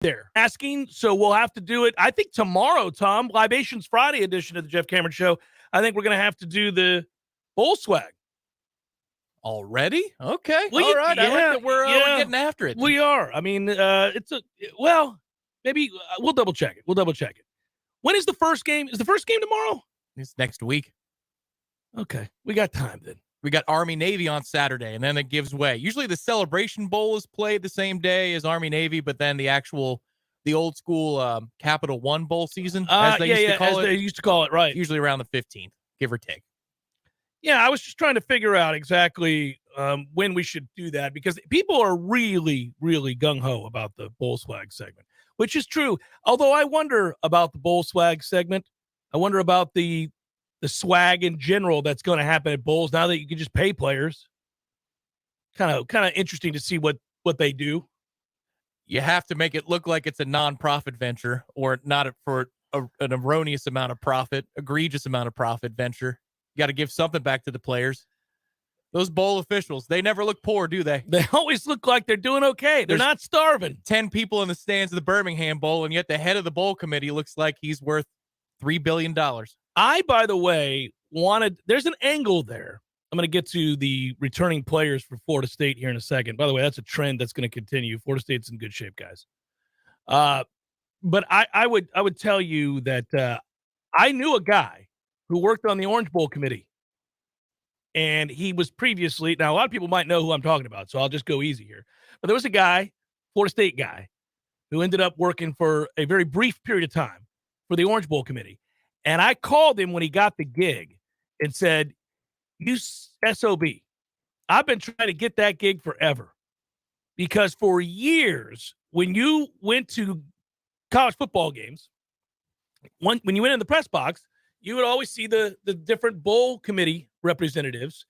there asking, so we'll have to do it. I think tomorrow, Tom, Libations Friday edition of the Jeff Cameron Show. I think we're going to have to do the bowl swag. Already? Okay. Well, all right. yeah, I like that we're getting after it. We are. I mean, maybe we'll double check it. When is the first game? Is the first game tomorrow? It's next week. Okay. We got time then. We got Army-Navy on Saturday, and then it gives way. Usually the Celebration Bowl is played the same day as Army-Navy, but then the old school Capital One Bowl season, as they used to call it, right. Usually around the 15th, give or take. Yeah, I was just trying to figure out exactly when we should do that, because people are really, really gung-ho about the bowl swag segment, which is true. Although I wonder about the bowl swag segment. I wonder about the swag in general that's going to happen at bowls now that you can just pay players. Kind of interesting to see what they do. You have to make it look like it's a non-profit venture, or not for an erroneous amount of profit, egregious amount of profit venture. You got to give something back to the players. Those bowl officials, they never look poor, do they? They always look like they're doing okay. They're not starving. 10 people in the stands of the Birmingham Bowl, and yet the head of the bowl committee looks like he's worth $3 billion. I, by the way, there's an angle there. I'm going to get to the returning players for Florida State here in a second. By the way, that's a trend that's going to continue. Florida State's in good shape, guys. But I would tell you that I knew a guy who worked on the Orange Bowl committee. And he was previously, now a lot of people might know who I'm talking about, so I'll just go easy here. But there was a guy, Florida State guy, who ended up working for a very brief period of time for the Orange Bowl committee. And I called him when he got the gig and said, "You SOB, I've been trying to get that gig forever. Because for years, when you went to college football games, when you went in the press box, you would always see the different bowl committee representatives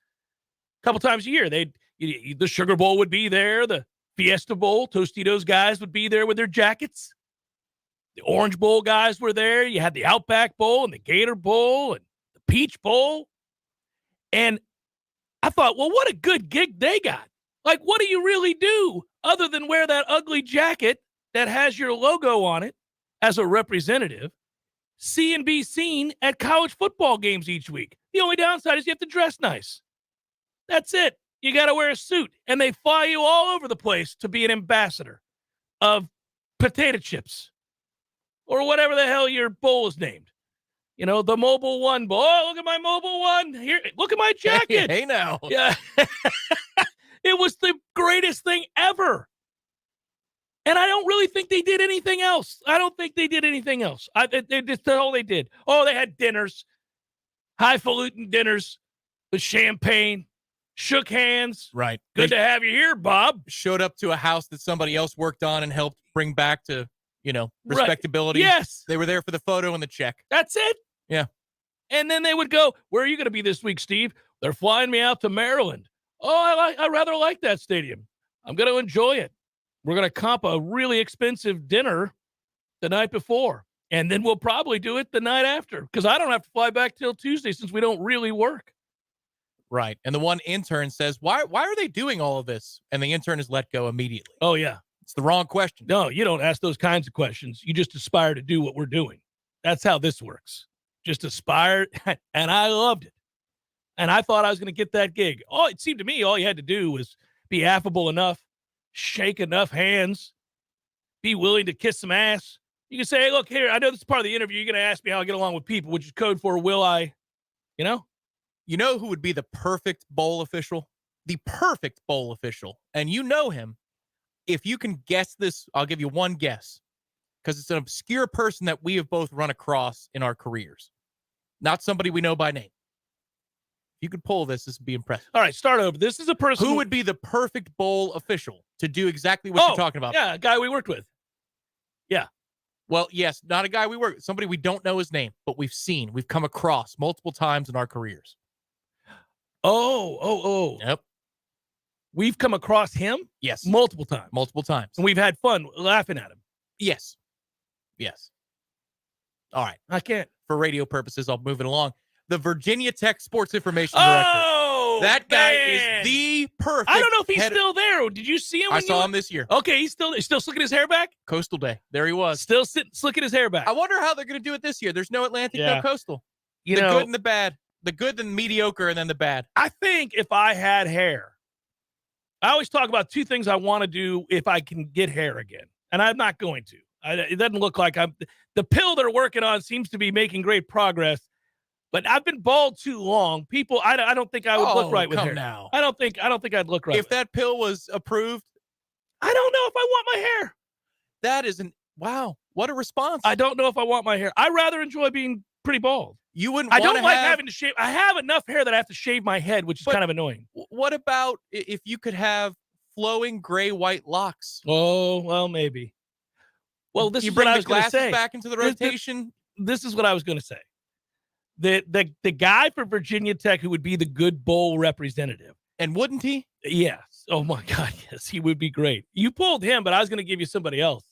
a couple times a year. The Sugar Bowl would be there. The Fiesta Bowl, Tostitos guys would be there with their jackets. The Orange Bowl guys were there. You had the Outback Bowl and the Gator Bowl and the Peach Bowl. And I thought, well, what a good gig they got. Like, what do you really do other than wear that ugly jacket that has your logo on it as a representative? See and be seen at college football games each week. The only downside is you have to dress nice. That's it. You got to wear a suit. And they fly you all over the place to be an ambassador of potato chips or whatever the hell your bowl is named. You know, the Mobile One Bowl. Oh, look at my Mobile One. Here, look at my jacket. Hey now. Yeah. It was the greatest thing ever. And I don't really think they did anything else. That's all they did. Oh, they had dinners, highfalutin dinners with champagne, shook hands. Right. Good to have you here, Bob. Showed up to a house that somebody else worked on and helped bring back to, respectability. Right. Yes. They were there for the photo and the check. That's it. Yeah. And then they would go, where are you going to be this week, Steve? They're flying me out to Maryland. Oh, I rather like that stadium. I'm going to enjoy it. We're going to comp a really expensive dinner the night before, and then we'll probably do it the night after because I don't have to fly back till Tuesday since we don't really work. Right. And the one intern says, why are they doing all of this? And the intern is let go immediately. Oh, yeah. It's the wrong question. No, you don't ask those kinds of questions. You just aspire to do what we're doing. That's how this works. Just aspire, and I loved it. And I thought I was going to get that gig. Oh, it seemed to me all you had to do was be affable enough, shake enough hands, be willing to kiss some ass. You can say, hey, look, here, I know this is part of the interview. You're going to ask me how I get along with people, which is code for will I, You know who would be the perfect bowl official? The perfect bowl official. And you know him. If you can guess this, I'll give you one guess. Because it's an obscure person that we have both run across in our careers. Not somebody we know by name. If you could pull this would be impressive. All right, start over. This is a person who would be the perfect bowl official to do exactly what you're talking about. Yeah, a guy we worked with. Yeah. Well, yes, not a guy we work with. Somebody we don't know his name, but we've come across multiple times in our careers. Oh. Yep. We've come across him? Yes. Multiple times. And we've had fun laughing at him. Yes. All right. I can't. For radio purposes, I'll move it along. The Virginia Tech Sports Information Director. That guy man. is the perfect. I don't know if he's still there. Did you see him? I saw him this year. Okay, he's still slicking his hair back? Coastal Day. There he was. Still slicking his hair back. I wonder how they're going to do it this year. There's no Atlantic, no Coastal. The good and the bad. The good, the mediocre, and then the bad. I think if I had hair, I always talk about two things I want to do if I can get hair again, and I'm not going to. It doesn't look like I'm. The pill they're working on seems to be making great progress, but I've been bald too long. People, I don't think I would look right with hair. Now. I don't think I'd look right. If that pill was approved, I don't know if I want my hair. That isn't. Wow, what a response! I don't know if I want my hair. I rather enjoy being pretty bald. You wouldn't. I don't like having to shave. I have enough hair that I have to shave my head, which is kind of annoying. What about if you could have flowing gray-white locks? Oh, well, maybe. Well, this you is bring what I the was going to glasses say. back into the rotation. This is what I was going to say. The guy for Virginia Tech who would be the good bowl representative. And wouldn't he? Yes. Oh, my God, yes. He would be great. You pulled him, but I was going to give you somebody else.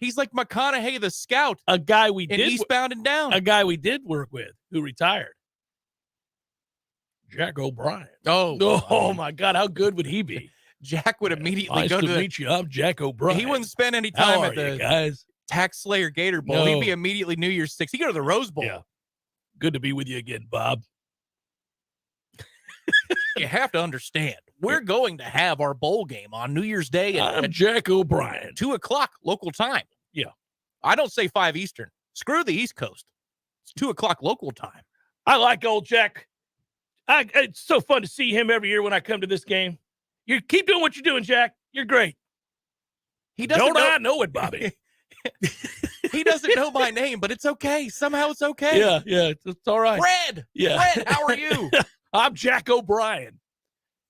He's like McConaughey the scout. A guy we in did Eastbound and Down. A guy we did work with who retired. Jack O'Brien. Oh my God, how good would he be? Jack would immediately nice go to meet you. I'm Jack O'Brien. He wouldn't spend any time at the guys? Tax Slayer Gator Bowl. No. He'd be immediately New Year's 6. He'd go to the Rose Bowl. Yeah. Good to be with you again, Bob. You have to understand, we're going to have our bowl game on New Year's Day at Jack O'Brien. 2:00 local time. Yeah. I don't say 5 Eastern. Screw the East Coast. It's 2:00 local time. I like old Jack. It's so fun to see him every year when I come to this game. You keep doing what you're doing, Jack. You're great. He doesn't I know it, Bobby. He doesn't know my name, but it's okay. Somehow it's okay. Yeah, it's all right. Fred. Yeah. Fred, how are you? I'm Jack O'Brien.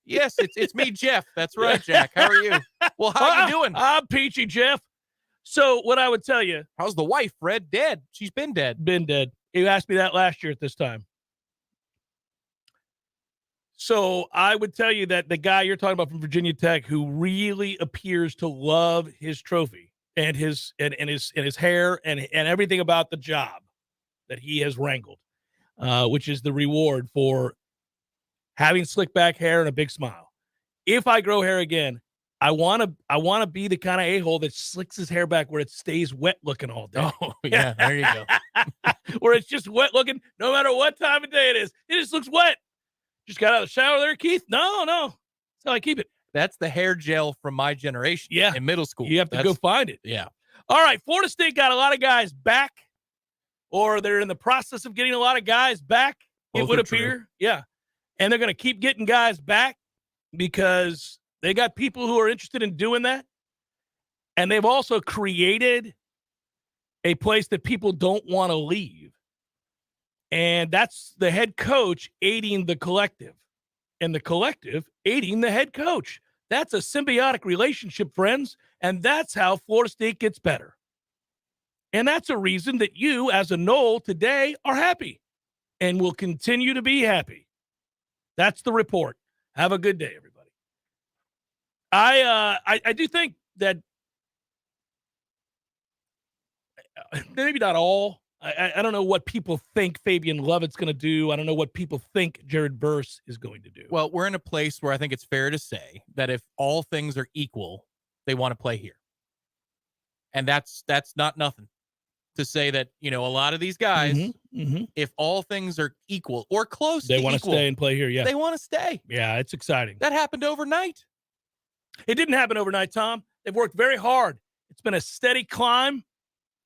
Yes, it's me, Jeff. That's right, Jack. How are you? Well, how you doing? I'm Peachy Jeff. So what I would tell you. How's the wife, Fred? Dead. She's been dead. Been dead. You asked me that last year at this time. So I would tell you that the guy you're talking about from Virginia Tech who really appears to love his trophy and his hair and everything about the job that he has wrangled, which is the reward for having slick back hair and a big smile. If I grow hair again, I want to be the kind of a-hole that slicks his hair back where it stays wet looking all day. Oh, yeah, there you go. Where it's just wet looking no matter what time of day it is. It just looks wet. Just got out of the shower there, Keith? No. That's how I keep it. That's the hair gel from my generation. Yeah. In middle school. You have to go find it. Yeah. All right. Florida State got a lot of guys back, or they're in the process of getting a lot of guys back, it would appear. True. Yeah. And they're going to keep getting guys back because they got people who are interested in doing that. And they've also created a place that people don't want to leave. And that's the head coach aiding the collective and the collective aiding the head coach. That's a symbiotic relationship, friends. And that's how Florida State gets better. And that's a reason that you, as a Nole today, are happy and will continue to be happy. That's the report. Have a good day, everybody. I do think that maybe not all. I don't know what people think Fabian Lovett's going to do. I don't know what people think Jared Verse is going to do. Well, we're in a place where I think it's fair to say that if all things are equal, they want to play here. And that's not nothing to say that, a lot of these guys, if all things are equal or close to equal, they want to stay and play here. Yeah. They want to stay. Yeah, it's exciting. That happened overnight. It didn't happen overnight, Tom. They've worked very hard. It's been a steady climb.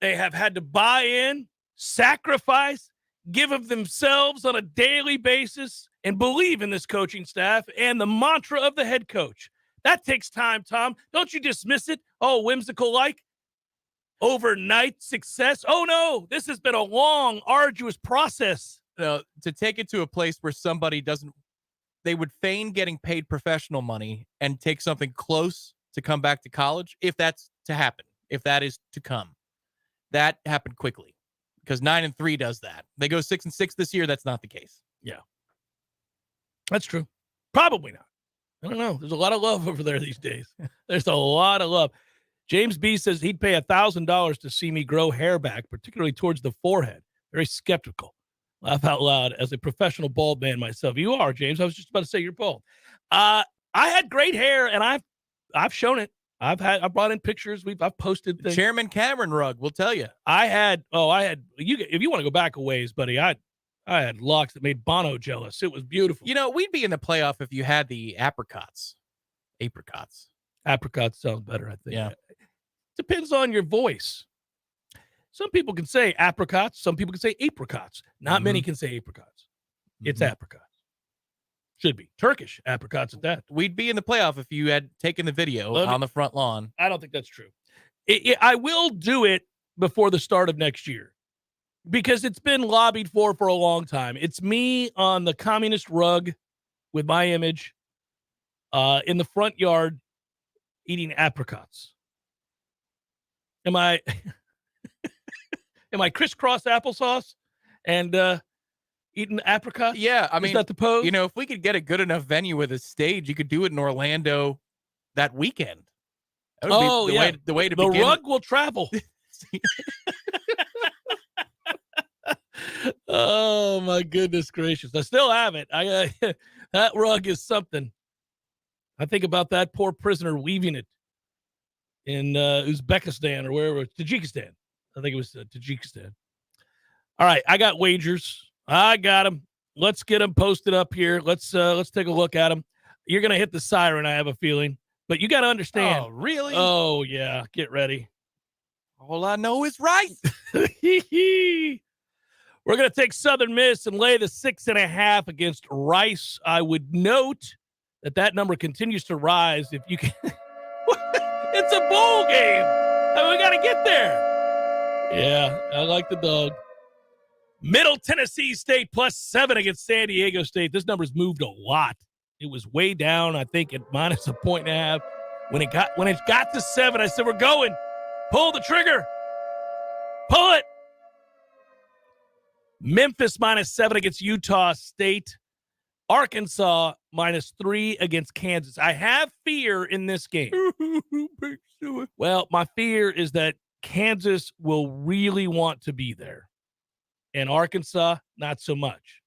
They have had to buy in, sacrifice, give of themselves on a daily basis, and believe in this coaching staff and the mantra of the head coach. That takes time, Tom. Don't you dismiss it. Oh, whimsical like overnight success. Oh, no, this has been a long, arduous process. To take it to a place where somebody they would feign getting paid professional money and take something close to come back to college, if that's to happen, if that is to come. That happened quickly because 9-3 does that. They go 6-6 this year. That's not the case. Yeah, that's true. Probably not. I don't know. There's a lot of love over there these days. There's a lot of love. James B says he'd pay $1,000 to see me grow hair back, particularly towards the forehead. Very skeptical. Laugh out loud as a professional bald man myself. You are, James. I was just about to say you're bald. I had great hair, and I've shown it. I brought in pictures. I've posted things. Chairman Cameron rug, we'll tell you. I had if you want to go back a ways, buddy, I had locks that made Bono jealous. It was beautiful. You know, we'd be in the playoff if you had the apricots. Apricots. Apricots sounds better, I think. Yeah. Depends on your voice. Some people can say apricots. Some people can say apricots. Not many can say apricots. It's apricots. Should be. Turkish apricots at that. We'd be in the playoff if you had taken the video on the front lawn. I don't think that's true. I will do it before the start of next year because it's been lobbied for a long time. It's me on the communist rug with my image in the front yard eating apricots. Am I crisscross applesauce and eating apricots? Yeah, I mean, is that the pose? You know, if we could get a good enough venue with a stage, you could do it in Orlando that weekend. That would be the way to begin. The rug will travel. Oh my goodness gracious! I still have it. That rug is something. I think about that poor prisoner weaving it in Uzbekistan or wherever, Tajikistan. I think it was Tajikistan. All right, I got wagers. I got them. Let's get them posted up here. Let's take a look at them. You're gonna hit the siren, I have a feeling, but you got to understand. Oh, really? Oh yeah, get ready. All I know is right. We're gonna take Southern Miss and lay the 6.5 against Rice. I would note that number continues to rise. If you can, it's a bowl game. I mean, we got to get there. Yeah, I like the dog. Middle Tennessee State +7 against San Diego State. This number's moved a lot. It was way down, I think, at -1.5. When it got to 7, I said, we're going. Pull the trigger. Pull it. Memphis -7 against Utah State. Arkansas -3 against Kansas. I have fear in this game. Well, my fear is that Kansas will really want to be there. And Arkansas, not so much.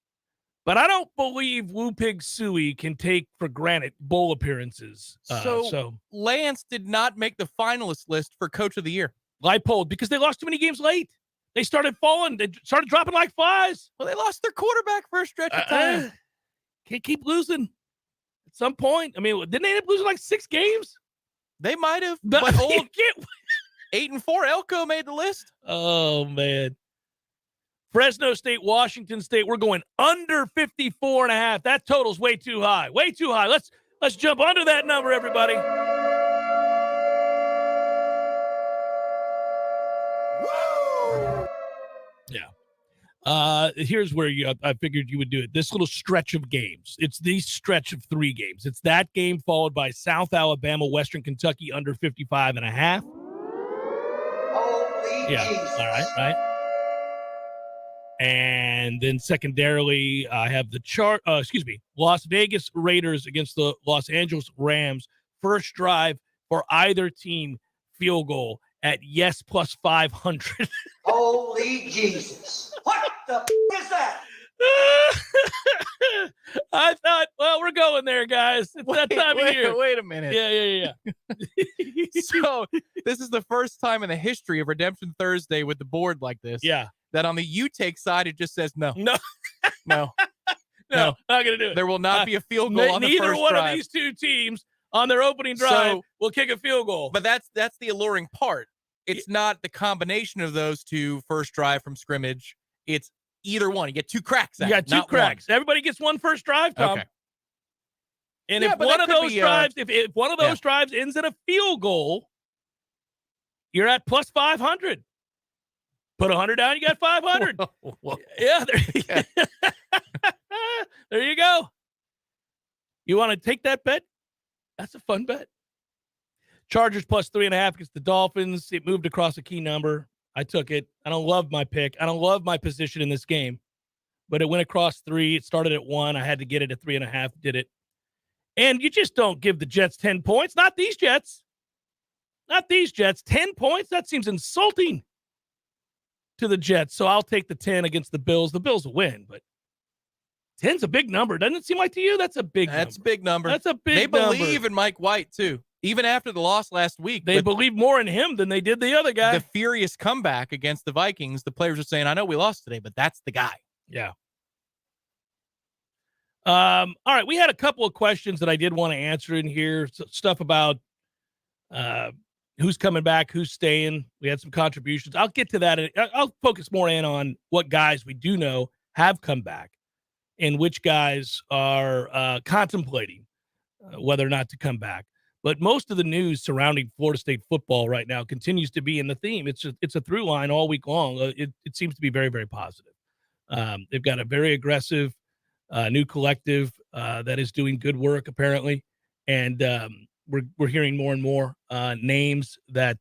But I don't believe Woo Pig Sooie can take for granted bowl appearances. So Lance did not make the finalist list for Coach of the Year. Leipold, because they lost too many games late. They started falling. They started dropping like flies. Well, they lost their quarterback for a stretch of time. Can't keep losing. At some point, I mean, didn't they end up losing like 6 games? They might have. But old 8-4 Elko made the list. Oh, man. Fresno State, Washington State, we're going under 54.5. That total's way too high. Way too high. Let's jump under that number, everybody. Woo! Yeah. Here's where I figured you would do it. This little stretch of games. It's the stretch of 3 games. It's that game followed by South Alabama, Western Kentucky under 55.5. Holy yeah. Jesus. All right. And then secondarily, I have the Las Vegas Raiders against the Los Angeles Rams. First drive for either team, field goal at yes +500. Holy Jesus. What the is that? I thought, well, we're going there, guys. It's that time of year. Wait a minute. Yeah. So this is the first time in the history of Redemption Thursday with the board like this. Yeah. That on the you take side, it just says no. No, not going to do it. There will not be a field goal on the first drive. Neither one of these two teams on their opening drive will kick a field goal. But that's the alluring part. It's not the combination of those two first drive from scrimmage. It's either one. You get 2 cracks. You got 2 cracks. Everybody gets one first drive, Tom. Okay. And if one of those drives, if one of those drives ends in a field goal, you're at +500. Put 100 down, you got 500. Yeah, there you go. You want to take that bet? That's a fun bet. Chargers +3.5 against the Dolphins. It moved across a key number. I took it. I don't love my pick. I don't love my position in this game, but it went across 3. It started at 1. I had to get it at 3.5. Did it. And you just don't give the Jets 10 points. Not these Jets. 10 points? That seems insulting. to the Jets, so I'll take the 10 against the Bills. The Bills will win, but 10's a big number. Doesn't it seem like to you? That's a big number. That's a big number. That's a big They number. believe in Mike White, too. Even after the loss last week. They believe more in him than they did the other guy. The furious comeback against the Vikings, the players are saying, I know we lost today, but that's the guy. Yeah. All right, we had a couple of questions that I did want to answer in here. Stuff about who's coming back, who's staying. We had some contributions. I'll get to that. I'll focus more in on what guys we do know have come back and which guys are contemplating whether or not to come back. But most of the news surrounding Florida State football right now continues to be in the theme. It's a through line all week long. It seems to be very, very positive. They've got a very aggressive new collective that is doing good work, apparently. And we're hearing more and more names that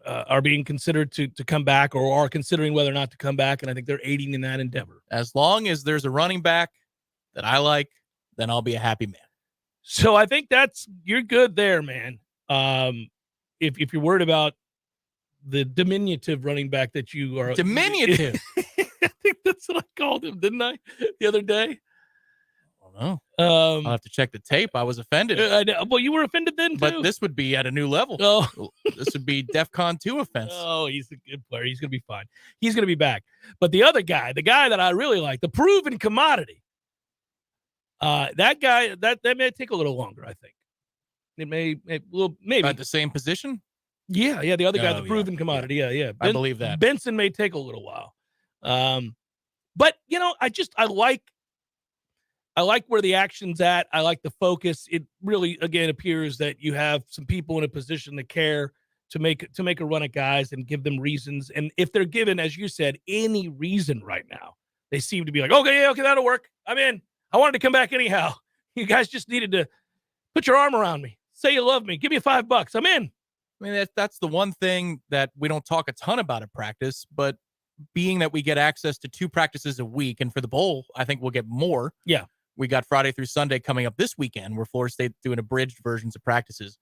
are being considered to come back or are considering whether or not to come back. And I think they're aiding in that endeavor. As long as there's a running back that I like, then I'll be a happy man. So I think you're good there, man. If you're worried about the diminutive running back that you are. Diminutive? I think that's what I called him, didn't I, the other day? I don't know. I'll have to check the tape. I was offended. I know. Well, you were offended then, too. But this would be at a new level. Oh. This would be DEFCON 2 offense. Oh, he's a good player. He's going to be fine. He's going to be back. But the other guy, the guy that I really like, the proven commodity, that guy, that may take a little longer, I think. It maybe. At the same position? Yeah, the other guy, the proven commodity. Yeah. I believe that. Benson may take a little while. But, I like where the action's at. I like the focus. It really, again, appears that you have some people in a position to care to make a run at guys and give them reasons. And if they're given, as you said, any reason right now, they seem to be like, okay, that'll work. I'm in. I wanted to come back anyhow. You guys just needed to put your arm around me. Say you love me. Give me $5. I'm in. I mean, that's the one thing that we don't talk a ton about at practice, but being that we get access to 2 practices a week, and for the bowl, I think we'll get more. Yeah. We got Friday through Sunday coming up this weekend where Florida State's doing abridged versions of practices.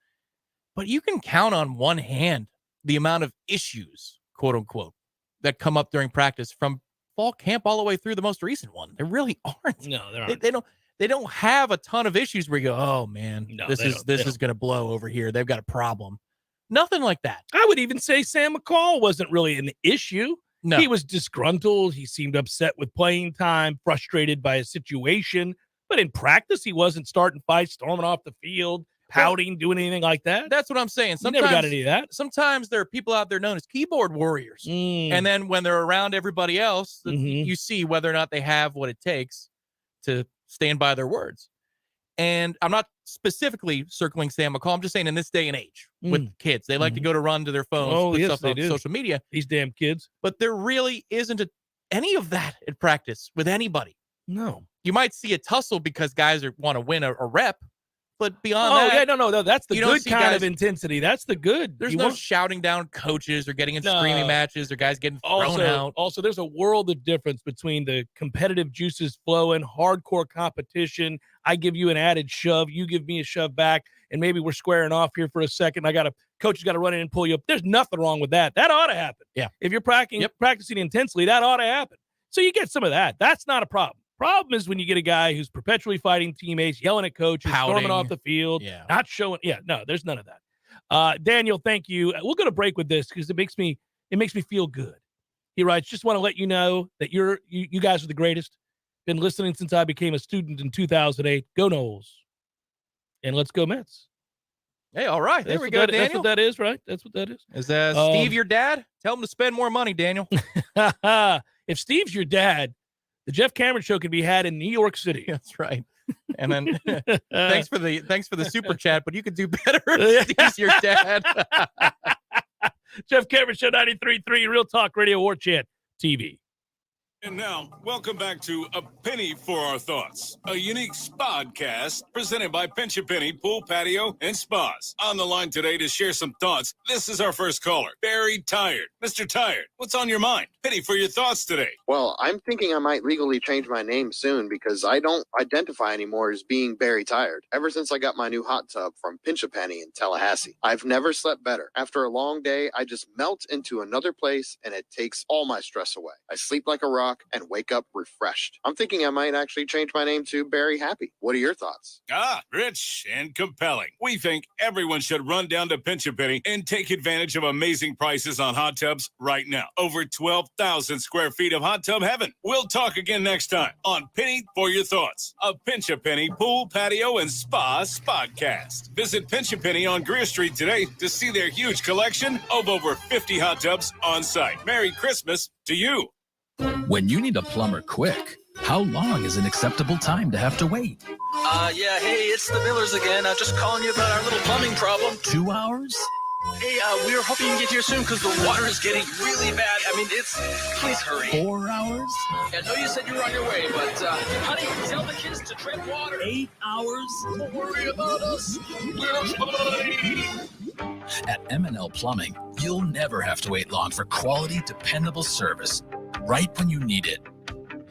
But you can count on one hand the amount of issues, quote unquote, that come up during practice from fall camp all the way through the most recent one. There really aren't. No, there aren't. They don't have a ton of issues where you go, oh man, No, this is going to blow over here. They've got a problem. Nothing like that. I would even say Sam McCall wasn't really an issue. No. He was disgruntled. He seemed upset with playing time, frustrated by a situation. But in practice, he wasn't starting fights, storming off the field, pouting, doing anything like that. That's what I'm saying. Sometimes, never got any of that. Sometimes there are people out there known as keyboard warriors. And then when they're around everybody else, you see whether or not they have what it takes to stand by their words. And I'm not specifically circling Sam McCall. I'm just saying in this day and age with kids, they like to go to run to their phones, put stuff on social media. These damn kids. But there really isn't any of that at practice with anybody. No. You might see a tussle because guys want to win a rep, but beyond that. No. That's the good kind of intensity. That's the good. There's no shouting down coaches or getting in screaming matches or guys getting thrown out. Also, there's a world of difference between the competitive juices flowing, hardcore competition. I give you an added shove. You give me a shove back, and maybe we're squaring off here for a second. Coach has got to run in and pull you up. There's nothing wrong with that. That ought to happen. Yeah. If you're practicing intensely, that ought to happen. So you get some of that. That's not a problem. Problem is when you get a guy who's perpetually fighting teammates, yelling at coaches, storming off the field, not showing. Yeah, no, there's none of that. Daniel, thank you. We'll go to break with this because it makes me feel good. He writes, just want to let you know that you guys are the greatest. Been listening since I became a student in 2008. Go Noles. And let's go Mets. Hey, all right. There we go, Daniel. That's what that is, right? That's what that is. Is Steve your dad? Tell him to spend more money, Daniel. If Steve's your dad, the Jeff Cameron Show can be had in New York City. That's right. And then thanks for the super chat, but you could do better if Steve's your dad. Jeff Cameron Show 93.3 Real Talk Radio Warchant TV. And now, welcome back to A Penny for Our Thoughts, a unique spodcast presented by Pinch A Penny Pool, Patio, and Spas. On the line today to share some thoughts, this is our first caller, Barry Tired. Mr. Tired, what's on your mind? Penny for your thoughts today. Well, I'm thinking I might legally change my name soon because I don't identify anymore as being Barry Tired. Ever since I got my new hot tub from Pinch A Penny in Tallahassee, I've never slept better. After a long day, I just melt into another place and it takes all my stress away. I sleep like a rock and wake up refreshed. I'm thinking I might actually change my name to Barry Happy. What are your thoughts? Rich and compelling. We think everyone should run down to Pinch A Penny and take advantage of amazing prices on hot tubs right now. Over 12,000 square feet of hot tub heaven. We'll talk again next time on Penny for Your Thoughts, a Pinch A Penny Pool, Patio, and Spa podcast. Visit Pinch A Penny on Greer Street today to see their huge collection of over 50 hot tubs on site. Merry Christmas to you. When you need a plumber quick, how long is an acceptable time to have to wait? Yeah, hey, it's the Millers again. Just calling you about our little plumbing problem. 2 hours? Hey, we were hoping you can get here soon because the water is getting really bad. I mean, please hurry. 4 hours? I know you said you were on your way, but, honey, tell the kids to tread water. 8 hours? Don't worry about us. We're fine. At M&L Plumbing, you'll never have to wait long for quality, dependable service, right when you need it.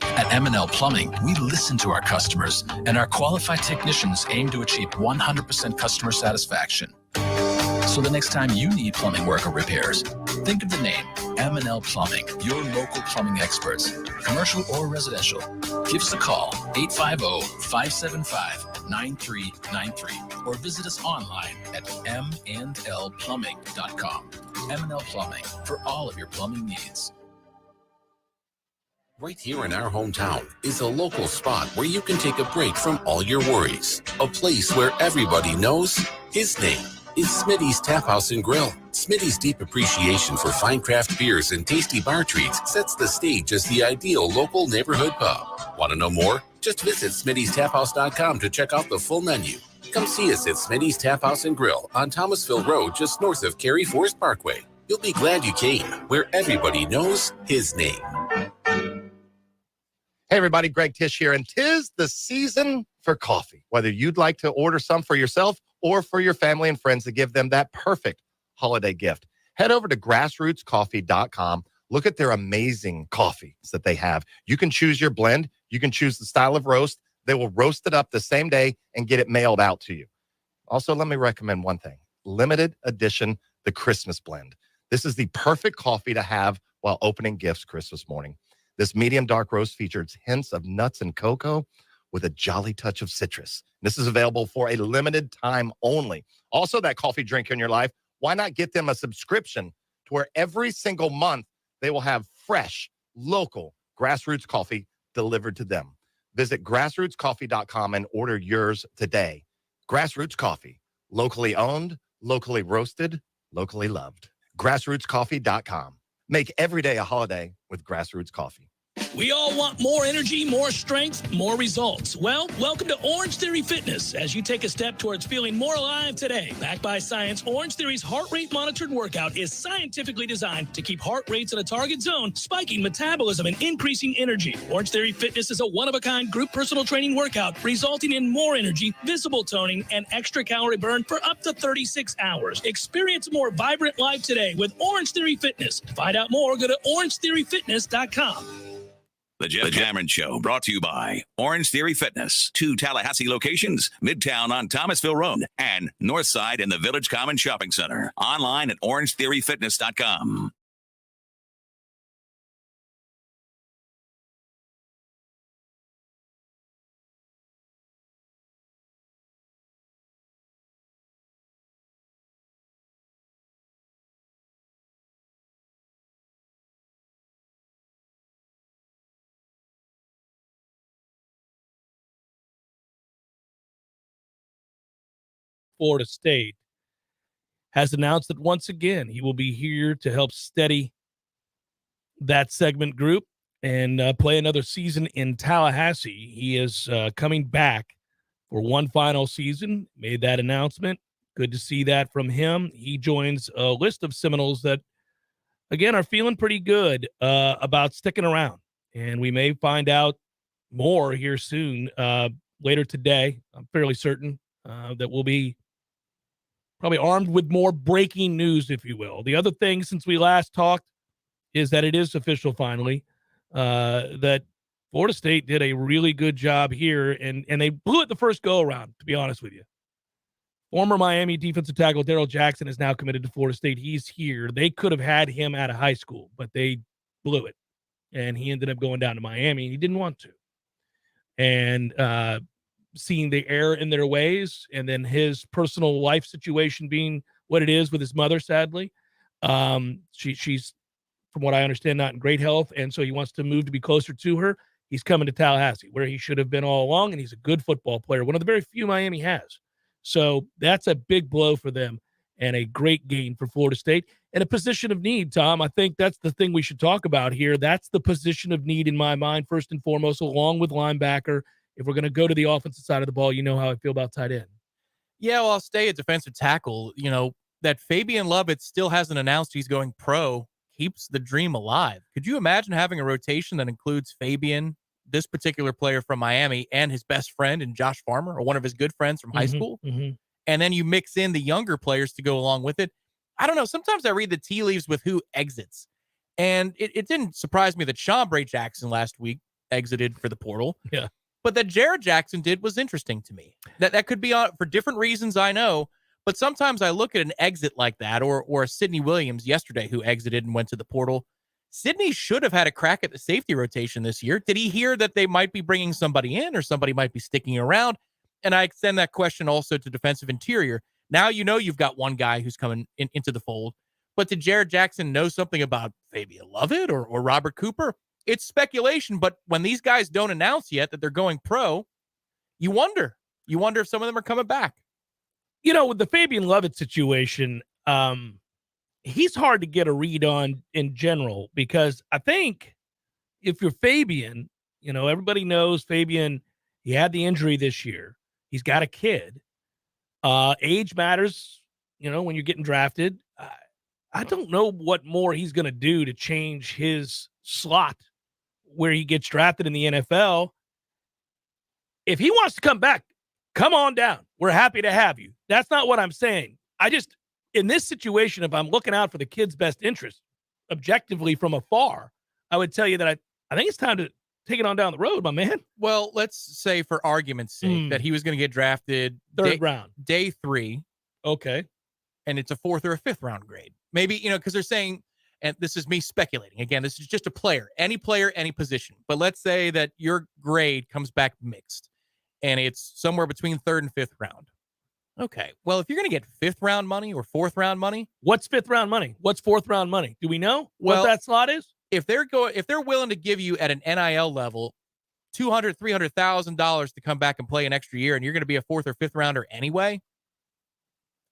At M&L Plumbing, we listen to our customers, and our qualified technicians aim to achieve 100% customer satisfaction. So the next time you need plumbing work or repairs, think of the name M&L Plumbing, your local plumbing experts, commercial or residential. Give us a call, 850-575-9393, or visit us online at mndlplumbing.com. M&L Plumbing, for all of your plumbing needs. Right here in our hometown is a local spot where you can take a break from all your worries. A place where everybody knows his name is Smitty's Tap House and Grill. Smitty's deep appreciation for fine craft beers and tasty bar treats sets the stage as the ideal local neighborhood pub. Want to know more? Just visit Smitty'sTapHouse.com to check out the full menu. Come see us at Smitty's Tap House and Grill on Thomasville Road, just north of Cary Forest Parkway. You'll be glad you came, where everybody knows his name. Hey everybody, Greg Tish here, and 'tis the season for coffee. Whether you'd like to order some for yourself or for your family and friends to give them that perfect holiday gift, head over to grassrootscoffee.com. Look at their amazing coffees that they have. You can choose your blend. You can choose the style of roast. They will roast it up the same day and get it mailed out to you. Also, let me recommend one thing. Limited edition, the Christmas blend. This is the perfect coffee to have while opening gifts Christmas morning. This medium dark roast features hints of nuts and cocoa with a jolly touch of citrus. This is available for a limited time only. Also, that coffee drink in your life, why not get them a subscription to where every single month they will have fresh, local grassroots coffee delivered to them. Visit grassrootscoffee.com and order yours today. Grassroots Coffee, locally owned, locally roasted, locally loved. Grassrootscoffee.com. Make every day a holiday with Grassroots Coffee. We all want more energy, more strength, more results. Well, welcome to Orange Theory Fitness as you take a step towards feeling more alive today. Backed by science, Orange Theory's heart rate monitored workout is scientifically designed to keep heart rates in a target zone, spiking metabolism and increasing energy. Orange Theory Fitness is a one-of-a-kind group personal training workout resulting in more energy, visible toning, and extra calorie burn for up to 36 hours. Experience a more vibrant life today with Orange Theory Fitness. To find out more, go to orangetheoryfitness.com. The Jeff Cameron Show, brought to you by Orange Theory Fitness. 2 Tallahassee locations, Midtown on Thomasville Road and Northside in the Village Common Shopping Center. Online at orangetheoryfitness.com. Florida State has announced that once again he will be here to help steady that segment group and play another season in Tallahassee. He is coming back for one final season, made that announcement. Good to see that from him. He joins a list of Seminoles that, again, are feeling pretty good about sticking around and we may find out more here soon. Later today, I'm fairly certain that we'll be probably armed with more breaking news, if you will. The other thing since we last talked is that it is official finally that Florida State did a really good job here, and they blew it the first go-around, to be honest with you. Former Miami defensive tackle Darrell Jackson is now committed to Florida State. He's here. They could have had him out of high school, but they blew it, and he ended up going down to Miami, and he didn't want to. And seeing the error in their ways, and then his personal life situation being what it is with his mother, sadly. She's, from what I understand, not in great health, and so he wants to move to be closer to her. He's coming to Tallahassee, where he should have been all along, and he's a good football player, one of the very few Miami has. So that's a big blow for them and a great gain for Florida State. And a position of need, Tom. I think that's the thing we should talk about here. That's the position of need in my mind, first and foremost, along with linebacker. If we're going to go to the offensive side of the ball, you know how I feel about tight end. Yeah, well, I'll stay at defensive tackle. You know, that Fabian Lovett still hasn't announced he's going pro keeps the dream alive. Could you imagine having a rotation that includes Fabian, this particular player from Miami, and his best friend and Josh Farmer, or one of his good friends from high school? And then you mix in the younger players to go along with it. I don't know. Sometimes I read the tea leaves with who exits. And it didn't surprise me that Sean Bray Jackson last week exited for the portal. Yeah. But that Jared Jackson did was interesting to me. That could be for different reasons, I know. But sometimes I look at an exit like that, or a Sidney Williams yesterday who exited and went to the portal. Sidney should have had a crack at the safety rotation this year. Did he hear that they might be bringing somebody in, or somebody might be sticking around? And I extend that question also to defensive interior. Now you know you've got one guy who's coming into the fold. But did Jared Jackson know something about Fabian Lovett or Robert Cooper? It's speculation, but when these guys don't announce yet that they're going pro, you wonder. You wonder if some of them are coming back. You know, with the Fabian Lovett situation, he's hard to get a read on in general, because I think if you're Fabian, you know, everybody knows Fabian, he had the injury this year. He's got a kid. Age matters, you know, when you're getting drafted. I don't know what more he's going to do to change his slot where he gets drafted in the NFL. If he wants to come back, come on down. We're happy to have you. That's not what I'm saying. In this situation, if I'm looking out for the kid's best interest, objectively from afar, I would tell you that I think it's time to take it on down the road, my man. Well, let's say for argument's sake that he was going to get drafted third round, day 3. Okay. And it's a 4th or a 5th round grade. Maybe, you know, because they're saying, and this is me speculating. Again, this is just a player, any position. But let's say that your grade comes back mixed and it's somewhere between 3rd and 5th round. Okay. Well, if you're going to get 5th round money or 4th round money. What's 5th round money? What's 4th round money? Do we know what that slot is? If they're willing to give you at an NIL level $200,000, $300,000 to come back and play an extra year, and you're going to be a 4th or 5th rounder anyway,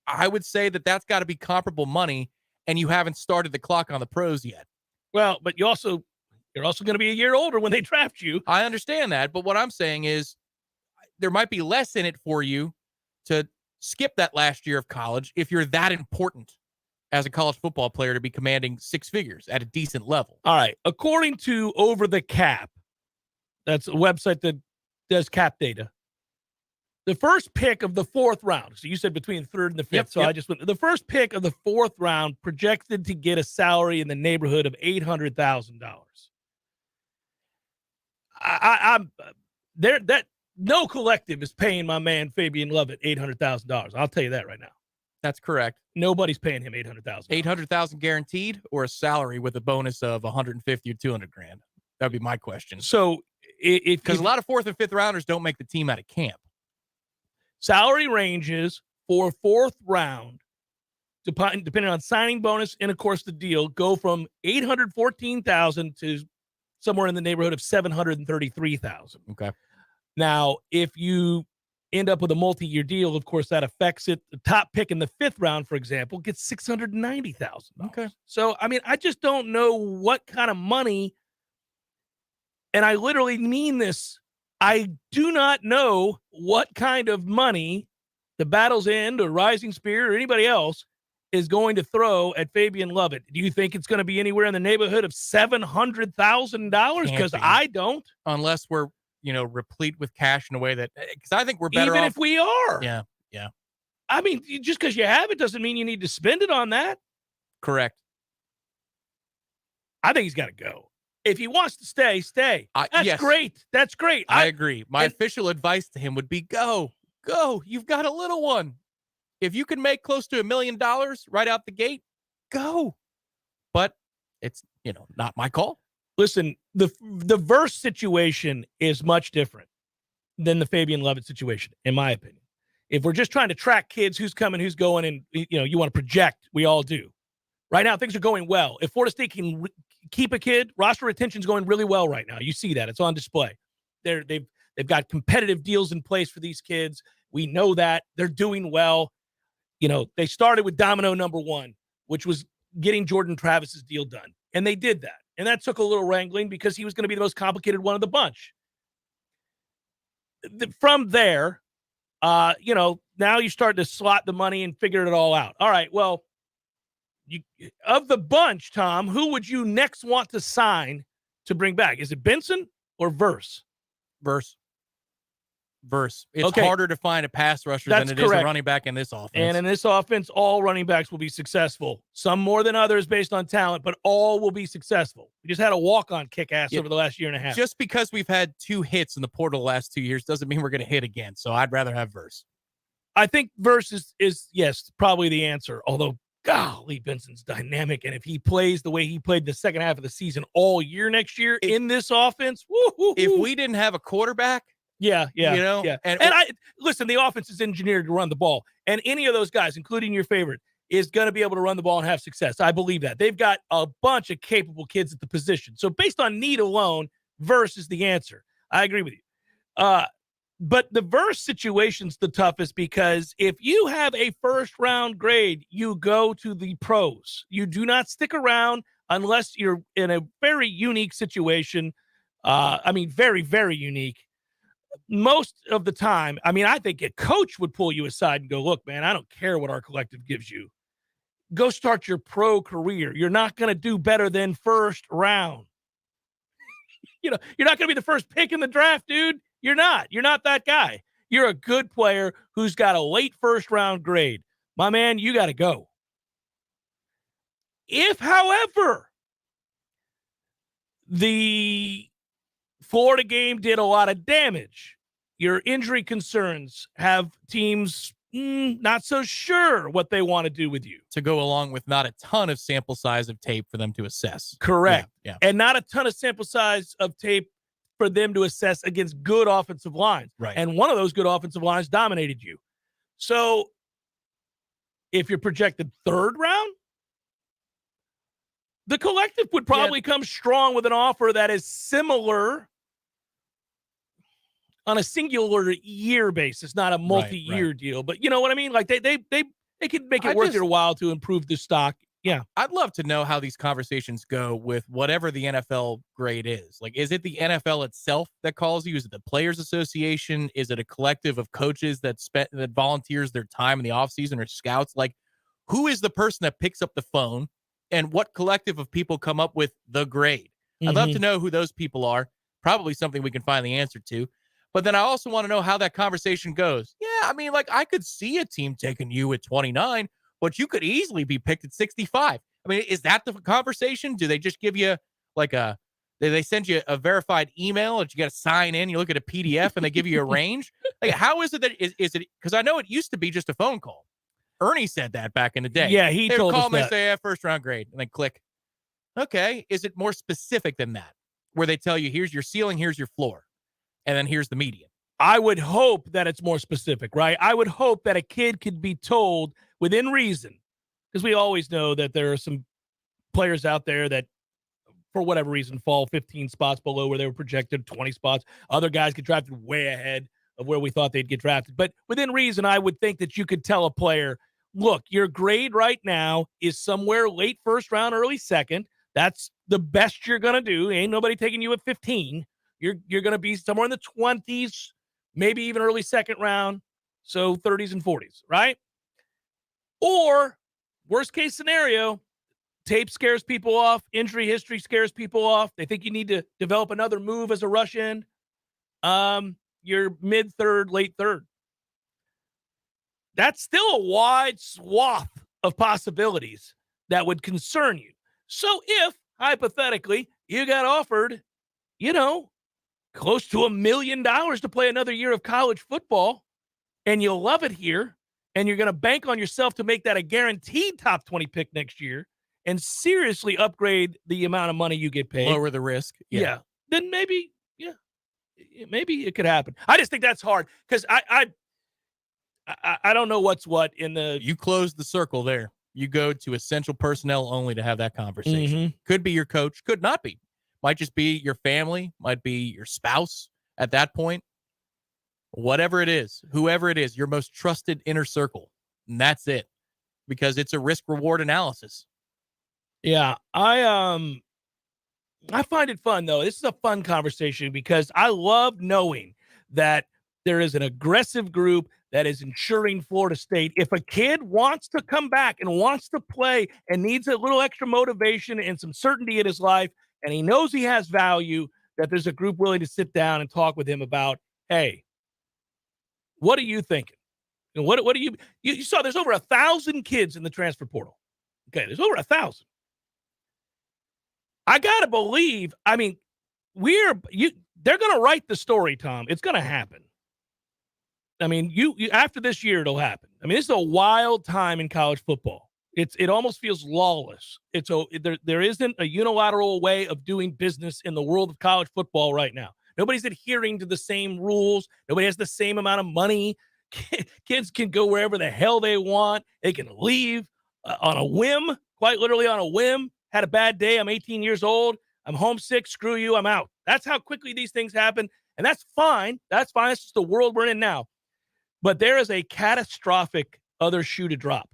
I would say that that's got to be comparable money, and you haven't started the clock on the pros yet. Well, but you're also going to be a year older when they draft you. I understand that, but what I'm saying is there might be less in it for you to skip that last year of college if you're that important as a college football player to be commanding 6 figures at a decent level. All right. According to Over the Cap, that's a website that does cap data, the first pick of the 4th round. So you said between the 3rd and the 5th. I just went. The first pick of the 4th round projected to get a salary in the neighborhood of $800,000. I'm there. That no collective is paying my man Fabian Lovett $800,000. I'll tell you that right now. That's correct. Nobody's paying him $800,000. $800,000 guaranteed, or a salary with a bonus of $150,000 or $200,000. That'd be my question. So, because a lot of 4th and 5th rounders don't make the team out of camp. Salary ranges for 4th round, depending on signing bonus and, of course, the deal, go from $814,000 to somewhere in the neighborhood of $733,000. Okay. Now, if you end up with a multi-year deal, of course, that affects it. The top pick in the 5th round, for example, gets $690,000. Okay. So, I mean, I just don't know what kind of money, and I literally mean this, I do not know what kind of money the Battle's End or Rising Spear or anybody else is going to throw at Fabian Lovett, do you think it's going to be anywhere in the neighborhood of $700,000? Because I don't. Unless we're, replete with cash in a way that, because I think we're better Even off. if we are. Yeah. I mean, just because you have it doesn't mean you need to spend it on that. Correct. I think he's got to go. If he wants to stay, stay. That's yes. great. That's great. I agree. My official advice to him would be go. You've got a little one. If you can make close to $1 million right out the gate, go. But it's, not my call. Listen, the Verse situation is much different than the Fabian Lovett situation, in my opinion. If we're just trying to track kids, who's coming, who's going, and you want to project, we all do. Right now, things are going well. If Florida State can keep a kid, roster retention's going really well right now. You see that. It's on display. They've got competitive deals in place for these kids. We know that. They're doing well. They started with domino number one, which was getting Jordan Travis's deal done. And they did that. And that took a little wrangling because he was going to be the most complicated one of the bunch. From there, now you start to slot the money and figure it all out. All right, well, of the bunch, Tom, who would you next want to sign to bring back? Is it Benson or Verse? Verse. It's harder to find a pass rusher than it is a running back in this offense. And in this offense, all running backs will be successful. Some more than others based on talent, but all will be successful. We just had a walk-on kick-ass over the last year and a half. Just because we've had 2 hits in the portal the last 2 years doesn't mean we're going to hit again. So I'd rather have Verse. I think Verse is yes, probably the answer. Although, golly, Benson's dynamic. And if he plays the way he played the second half of the season all year next year in this offense, if we didn't have a quarterback, yeah. And I listen, the offense is engineered to run the ball, and any of those guys, including your favorite, is going to be able to run the ball and have success. I believe that. They've got a bunch of capable kids at the position. So based on need alone, Verse is the answer. I agree with you. But the Verse situation's the toughest because if you have a first-round grade, you go to the pros. You do not stick around unless you're in a very unique situation. Very, very unique. Most of the time, I think a coach would pull you aside and go, look, man, I don't care what our collective gives you. Go start your pro career. You're not going to do better than first round. You're not going to be the first pick in the draft, dude. You're not. You're not that guy. You're a good player who's got a late first round grade. My man, you got to go. If, however, the Florida game did a lot of damage, your injury concerns have teams not so sure what they want to do with you. To go along with not a ton of sample size of tape for them to assess. Correct. Yeah. And not a ton of sample size of tape for them to assess against good offensive lines. Right. And one of those good offensive lines dominated you. So if you're projected third round, the collective would probably come strong with an offer that is similar on a singular year basis, not a multi-year deal. But you know what I mean? Like they could make it worth your while to improve the stock. Yeah. I'd love to know how these conversations go with whatever the NFL grade is. Like, is it the NFL itself that calls you? Is it the Players Association? Is it a collective of coaches that volunteers their time in the offseason or scouts? Like, who is the person that picks up the phone and what collective of people come up with the grade? I'd love to know who those people are. Probably something we can find the answer to. But then I also want to know how that conversation goes. Yeah, I could see a team taking you at 29, but you could easily be picked at 65. Is that the conversation? Do they just give you they send you a verified email that you got to sign in? You look at a PDF and they give you a range? Like, how is it that is it? Because I know it used to be just a phone call. Ernie said that back in the day. Yeah, he told us call me that. and say, first round grade, and then click. Okay, is it more specific than that? Where they tell you, here's your ceiling, here's your floor, and then here's the median. I would hope that it's more specific, right? I would hope that a kid could be told within reason, because we always know that there are some players out there that, for whatever reason, fall 15 spots below where they were projected, 20 spots. Other guys get drafted way ahead of where we thought they'd get drafted. But within reason, I would think that you could tell a player, look, your grade right now is somewhere late first round, early second. That's the best you're going to do. Ain't nobody taking you at 15. You're going to be somewhere in the 20s, maybe even early second round, so 30s and 40s, right? Or worst case scenario, tape scares people off. Injury history scares people off. They think you need to develop another move as a rush end. You're mid-third, late third. That's still a wide swath of possibilities that would concern you. So if, hypothetically, you got offered, close to $1 million to play another year of college football, and you'll love it here, and you're going to bank on yourself to make that a guaranteed top 20 pick next year and seriously upgrade the amount of money you get paid. Lower the risk. Yeah. Then maybe it could happen. I just think that's hard because I don't know what's what in the. You close the circle there. You go to essential personnel only to have that conversation. Mm-hmm. Could be your coach, could not be. Might just be your family, might be your spouse at that point. Whatever it is, whoever it is, your most trusted inner circle. And that's it. Because it's a risk-reward analysis. Yeah, I find it fun, though. This is a fun conversation because I love knowing that there is an aggressive group that is ensuring Florida State. If a kid wants to come back and wants to play and needs a little extra motivation and some certainty in his life, and he knows he has value, that there's a group willing to sit down and talk with him about, hey, what are you thinking? And what do you saw there's over 1,000 kids in the transfer portal. Okay, there's over 1,000. I got to believe, I mean, they're going to write the story, Tom. It's going to happen. I mean, you after this year, it'll happen. I mean, this is a wild time in college football. It almost feels lawless. There isn't a unilateral way of doing business in the world of college football right now. Nobody's adhering to the same rules. Nobody has the same amount of money. Kids can go wherever the hell they want. They can leave on a whim, quite literally on a whim. Had a bad day. I'm 18 years old. I'm homesick. Screw you. I'm out. That's how quickly these things happen. And that's fine. That's fine. It's just the world we're in now. But there is a catastrophic other shoe to drop.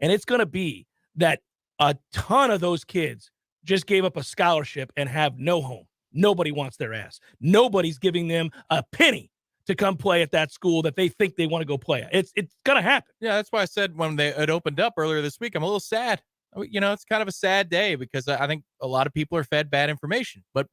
And it's going to be that a ton of those kids just gave up a scholarship and have no home. Nobody wants their ass. Nobody's giving them a penny to come play at that school that they think they want to go play at. It's going to happen. Yeah, that's why I said when it opened up earlier this week, I'm a little sad. It's kind of a sad day because I think a lot of people are fed bad information. But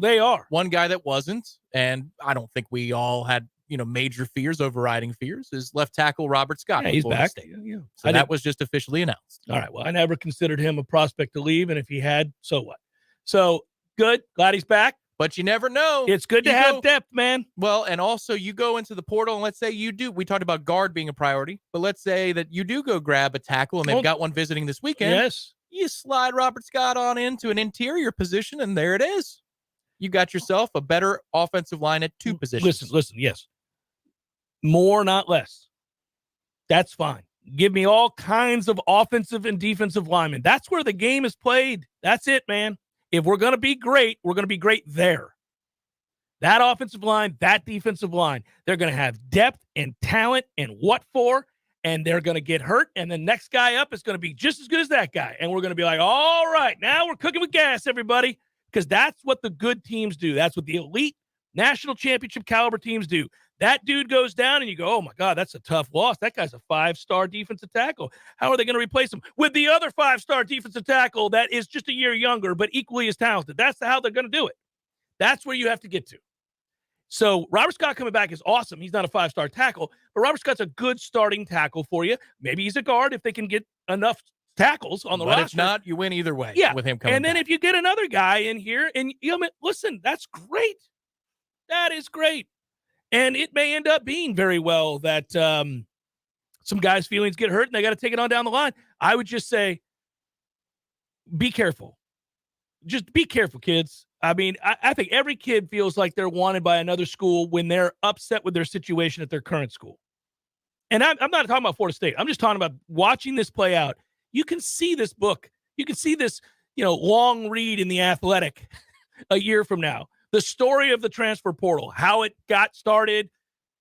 they are. One guy that wasn't, and I don't think we all had major fears, overriding fears, is left tackle Robert Scott. Yeah, he's back. Yeah. So that was just officially announced. All right. Well, I never considered him a prospect to leave, and if he had, so what? So good. Glad he's back. But you never know. It's good to have depth, man. Well, and also you go into the portal, and let's say you do. We talked about guard being a priority, but let's say that you do go grab a tackle, and they've got one visiting this weekend. Yes. You slide Robert Scott on into an interior position, and there it is. You got yourself a better offensive line at two positions. Listen, yes. More, not less. That's fine. Give me all kinds of offensive and defensive linemen. That's where the game is played. That's it, man. If we're going to be great, we're going to be great there. That offensive line, that defensive line, they're going to have depth and talent and what for, and they're going to get hurt, and the next guy up is going to be just as good as that guy. And we're going to be like, all right, now we're cooking with gas, everybody, because that's what the good teams do. That's what the elite national championship caliber teams do. That dude goes down and you go, oh my God, that's a tough loss. That guy's a 5-star defensive tackle. How are they going to replace him with the other 5-star defensive tackle that is just a year younger, but equally as talented? That's how they're going to do it. That's where you have to get to. So Robert Scott coming back is awesome. He's not a 5-star tackle, but Robert Scott's a good starting tackle for you. Maybe he's a guard if they can get enough tackles on the roster. But if not, you win either way with him coming And then back. if you get another guy in here and listen, that's great. That is great. And it may end up being very well that some guys' feelings get hurt and they got to take it on down the line. I would just say, be careful. Just be careful, kids. I mean, I think every kid feels like they're wanted by another school when they're upset with their situation at their current school. And I'm not talking about Florida State. I'm just talking about watching this play out. You can see this book. You can see this, long read in The Athletic a year from now. The story of the transfer portal, how it got started,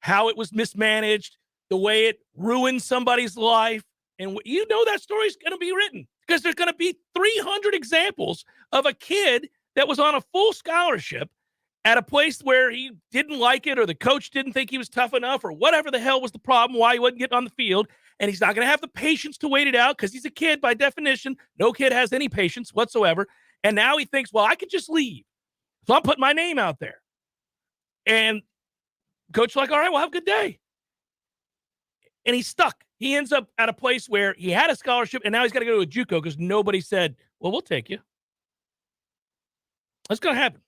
how it was mismanaged, the way it ruined somebody's life. And that story is going to be written because there's going to be 300 examples of a kid that was on a full scholarship at a place where he didn't like it or the coach didn't think he was tough enough or whatever the hell was the problem, why he wasn't getting on the field. and he's not going to have the patience to wait it out because he's a kid by definition. No kid has any patience whatsoever. And now he thinks, well, I could just leave. So I'm putting my name out there. And coach like, all right, well, have a good day. And he's stuck. He ends up at a place where he had a scholarship, and now he's got to go to a JUCO because nobody said, well, we'll take you. That's going to happen.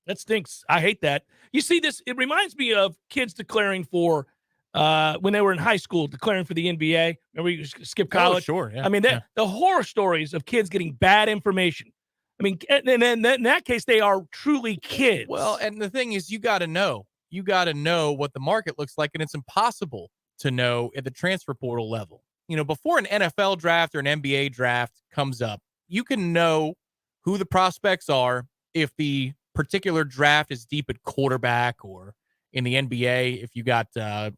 That stinks. I hate that. You see this, it reminds me of kids declaring for, when they were in high school, declaring for the NBA. Remember you skip college? Oh, sure. Yeah. I mean, the horror stories of kids getting bad information. I mean, and then in that case, they are truly kids. Well, and the thing is, you got to know. You got to know what the market looks like, and it's impossible to know at the transfer portal level. You know, before an NFL draft or an NBA draft comes up, you can know who the prospects are if the particular draft is deep at quarterback, or in the NBA, if you got a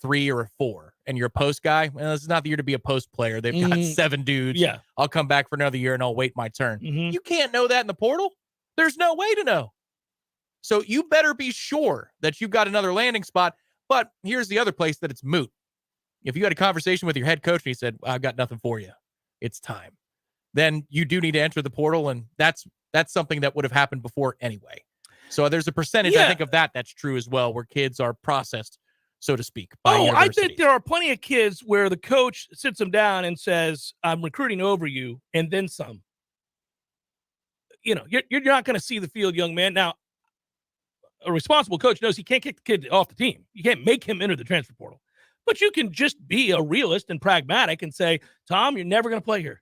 3 or a 4 and you're a post guy, well, this is not the year to be a post player. They've got 7 dudes. Yeah. I'll come back for another year and I'll wait my turn. Mhm. You can't know that in the portal. There's no way to know. So you better be sure that you've got another landing spot. But here's the other place that it's moot. If you had a conversation with your head coach and he said, I've got nothing for you, it's time, then you do need to enter the portal. And that's something that would have happened before anyway. So there's a percentage, I think, of that's true as well, where kids are processed, so to speak, by I think there are plenty of kids where the coach sits them down and says, I'm recruiting over you, and then some. You know, you're not going to see the field, young man. Now, a responsible coach knows he can't kick the kid off the team. You can't make him enter the transfer portal. But you can just be a realist and pragmatic and say, Tom, you're never going to play here.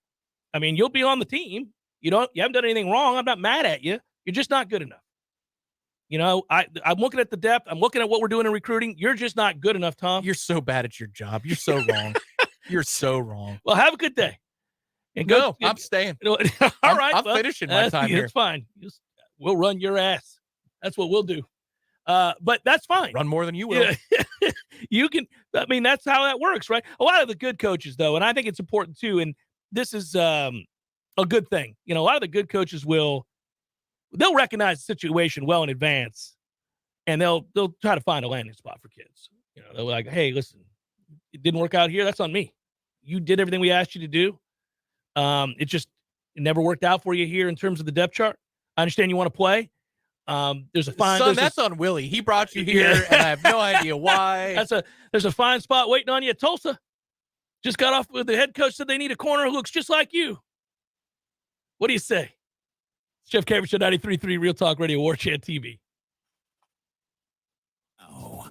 I mean, you'll be on the team. You haven't done anything wrong. I'm not mad at you. You're just not good enough. You know, I'm looking at the depth. I'm looking at what we're doing in recruiting. You're just not good enough, Tom. You're so bad at your job. You're so wrong. You're so wrong. Well, have a good day. And go. I'm staying. All right. I'm finishing my time here. It's fine. We'll run your ass. That's what we'll do. But that's fine. Run more than you will. Yeah. You can. I mean, that's how that works, right? A lot of the good coaches, though, and I think it's important too. And this is a good thing. You know, a lot of the good coaches they'll recognize the situation well in advance, and they'll try to find a landing spot for kids. You know, they're like, hey, listen, it didn't work out here. That's on me. You did everything we asked you to do. It never worked out for you here in terms of the depth chart. I understand you want to play. There's a fine. Son, that's on Willie. He brought you here, and I have no idea why. There's a fine spot waiting on you at Tulsa. Just got off with the head coach, said they need a corner who looks just like you. What do you say? Jeff Cameron Show, 93.3 Real Talk Radio, Warchant TV.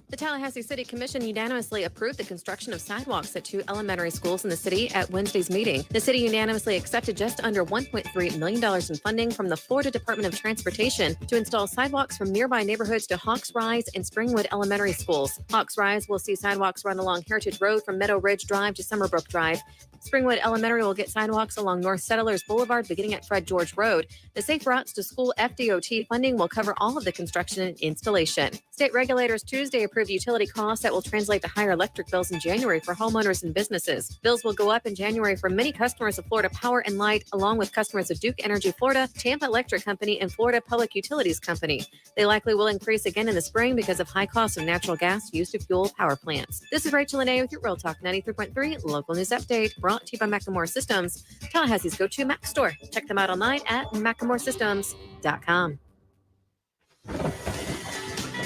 The Tallahassee City Commission unanimously approved the construction of sidewalks at 2 elementary schools in the city at Wednesday's meeting. The city unanimously accepted just under $1.3 million in funding from the Florida Department of Transportation to install sidewalks from nearby neighborhoods to Hawks Rise and Springwood Elementary Schools. Hawks Rise will see sidewalks run along Heritage Road from Meadow Ridge Drive to Summerbrook Drive. Springwood Elementary will get sidewalks along North Settlers Boulevard beginning at Fred George Road. The Safe Routes to School FDOT funding will cover all of the construction and installation. State regulators Tuesday approved utility costs that will translate to higher electric bills in January for homeowners and businesses. Bills will go up in January for many customers of Florida Power and Light, along with customers of Duke Energy Florida, Tampa Electric Company, and Florida Public Utilities Company. They likely will increase again in the spring because of high costs of natural gas used to fuel power plants. This is Rachel Lene with your Real Talk 93.3 local news update, brought to you by Macklemore Systems, Tallahassee's go-to Mac store. Check them out online at MacklemoreSystems.com.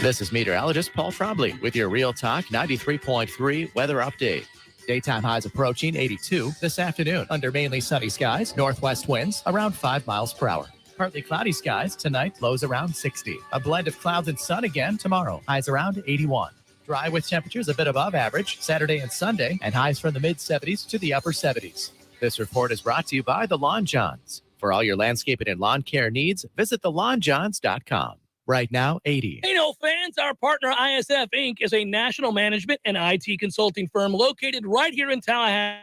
This is meteorologist Paul Trombley with your Real Talk 93.3 weather update. Daytime highs approaching 82 this afternoon under mainly sunny skies, northwest winds around 5 miles per hour. Partly cloudy skies tonight, lows around 60. A blend of clouds and sun again tomorrow, highs around 81. Dry with temperatures a bit above average Saturday and Sunday, and highs from the mid-70s to the upper 70s. This report is brought to you by The Lawn Johns. For all your landscaping and lawn care needs, visit thelawnjohns.com. Right now, 80. Hey, no fans, our partner ISF Inc. is a national management and IT consulting firm located right here in Tallahassee.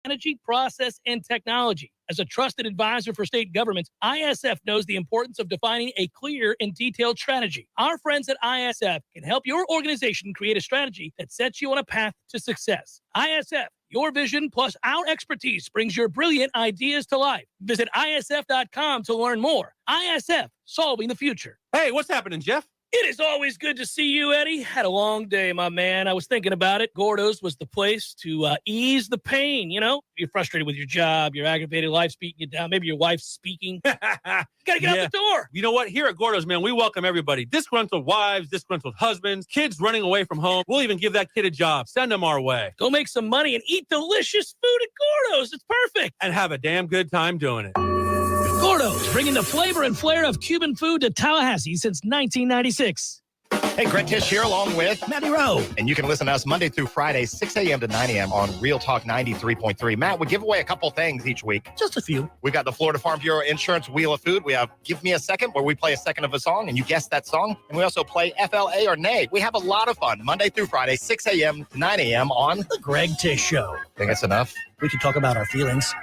Energy, process, and technology. As a trusted advisor for state governments, ISF knows the importance of defining a clear and detailed strategy. Our friends at ISF can help your organization create a strategy that sets you on a path to success. ISF, your vision plus our expertise brings your brilliant ideas to life. Visit ISF.com to learn more. ISF, solving the future. Hey, what's happening, Jeff? It is always good to see you, Eddie. Had a long day, my man. I was thinking about it. Gordo's was the place to ease the pain. You know, you're frustrated with your job, your aggravated life's beating you down. Maybe your wife's speaking. You got to get out the door. You know what? Here at Gordo's, man, we welcome everybody. Disgruntled wives, disgruntled husbands, kids running away from home. We'll even give that kid a job. Send them our way. Go make some money and eat delicious food at Gordo's. It's perfect. And have a damn good time doing it. Gordo's, bringing the flavor and flair of Cuban food to Tallahassee since 1996. Hey, Greg Tish here along with Matty Rowe. And you can listen to us Monday through Friday, 6 a.m. to 9 a.m. on Real Talk 93.3. Matt, we give away a couple things each week. Just a few. We got the Florida Farm Bureau Insurance Wheel of Food. We have Give Me a Second, where we play a second of a song and you guess that song. And we also play FLA or Nay. We have a lot of fun Monday through Friday, 6 a.m. to 9 a.m. on The Greg Tish Show. Think that's enough? We could talk about our feelings.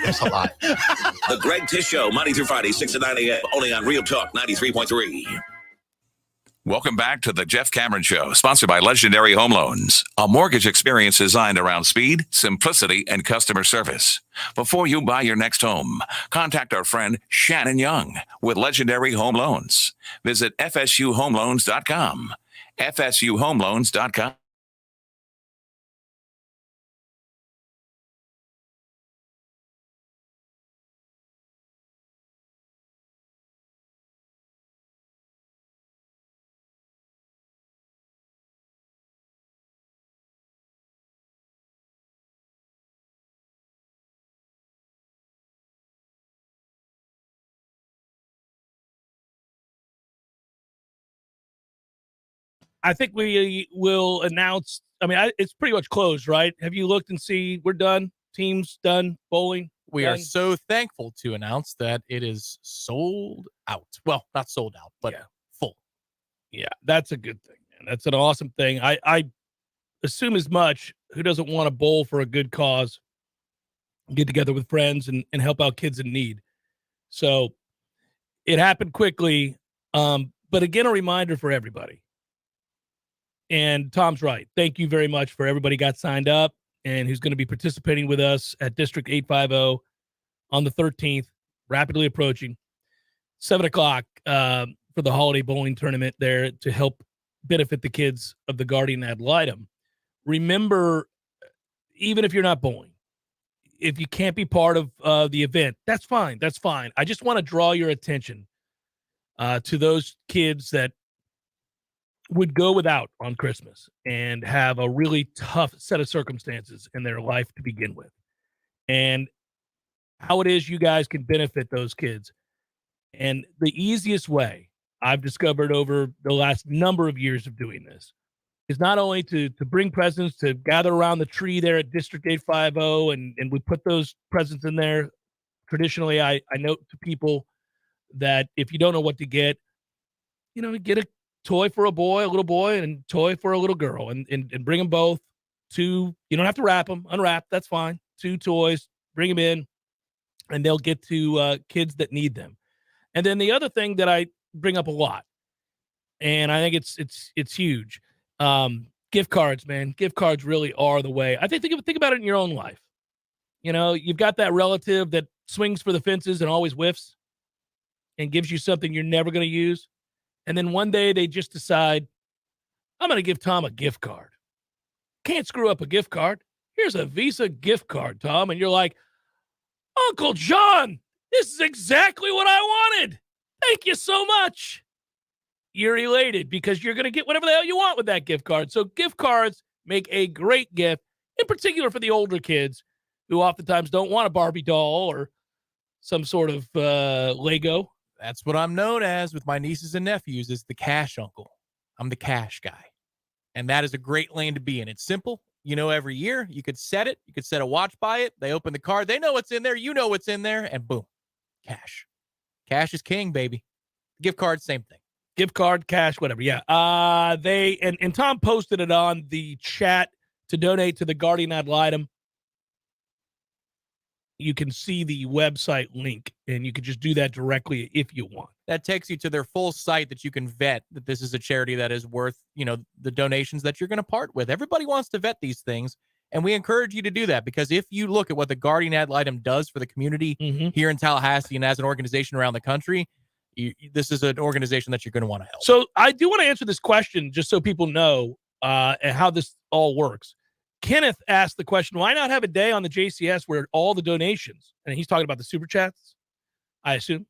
There's a lot. The Greg Tish Show, Monday through Friday, 6 to 9 a.m., only on Real Talk 93.3. Welcome back to the Jeff Cameron Show, sponsored by Legendary Home Loans, a mortgage experience designed around speed, simplicity, and customer service. Before you buy your next home, contact our friend Shannon Young with Legendary Home Loans. Visit FSUHomeLoans.com. FSUHomeLoans.com. I think we will announce. I mean, it's pretty much closed, right? Have you looked and see? We're done. Teams done. Bowling. We done? are so thankful to announce that it is sold out. Well, not sold out, but full. Yeah, that's a good thing, man. That's an awesome thing. I assume as much. Who doesn't want to bowl for a good cause? Get together with friends and help out kids in need. So it happened quickly. But again, a reminder for everybody. And Tom's right. Thank you very much for everybody got signed up and who's going to be participating with us at District 850 on the 13th, rapidly approaching 7 o'clock for the holiday bowling tournament there to help benefit the kids of the Guardian Ad Litem. Remember, even if you're not bowling, if you can't be part of the event, that's fine. That's fine. I just want to draw your attention to those kids that would go without on Christmas and have a really tough set of circumstances in their life to begin with, and how it is you guys can benefit those kids. And the easiest way I've discovered over the last number of years of doing this is not only to bring presents, to gather around the tree there at District 850, and we put those presents in there. Traditionally, I note to people that if you don't know what to get, get a toy for a boy, a little boy, and a toy for a little girl, and bring them both. You don't have to wrap them, unwrap, that's fine. 2 toys, bring them in, and they'll get to kids that need them. And then the other thing that I bring up a lot, and I think it's huge, gift cards, man. Gift cards really are the way. I think about it in your own life. You've got that relative that swings for the fences and always whiffs and gives you something you're never going to use. And then one day they just decide, I'm going to give Tom a gift card. Can't screw up a gift card. Here's a Visa gift card, Tom. And you're like, Uncle John, this is exactly what I wanted. Thank you so much. You're elated because you're going to get whatever the hell you want with that gift card. So gift cards make a great gift, in particular for the older kids who oftentimes don't want a Barbie doll or some sort of Lego. That's what I'm known as with my nieces and nephews, is the cash uncle. I'm the cash guy. And that is a great lane to be in. It's simple. Every year you could set it. You could set a watch by it. They open the card. They know what's in there. You know what's in there. And boom, cash. Cash is king, baby. Gift card, same thing. Gift card, cash, whatever. Yeah. And Tom posted it on the chat to donate to the Guardian Ad Litem. You can see the website link, and you can just do that directly if you want. That takes you to their full site that you can vet that this is a charity that is worth, the donations that you're going to part with. Everybody wants to vet these things, and we encourage you to do that, because if you look at what the Guardian Ad Litem does for the community here in Tallahassee and as an organization around the country, this is an organization that you're going to want to help. So I do want to answer this question just so people know and how this all works. Kenneth asked the question, why not have a day on the JCS where all the donations, and he's talking about the super chats, I assume,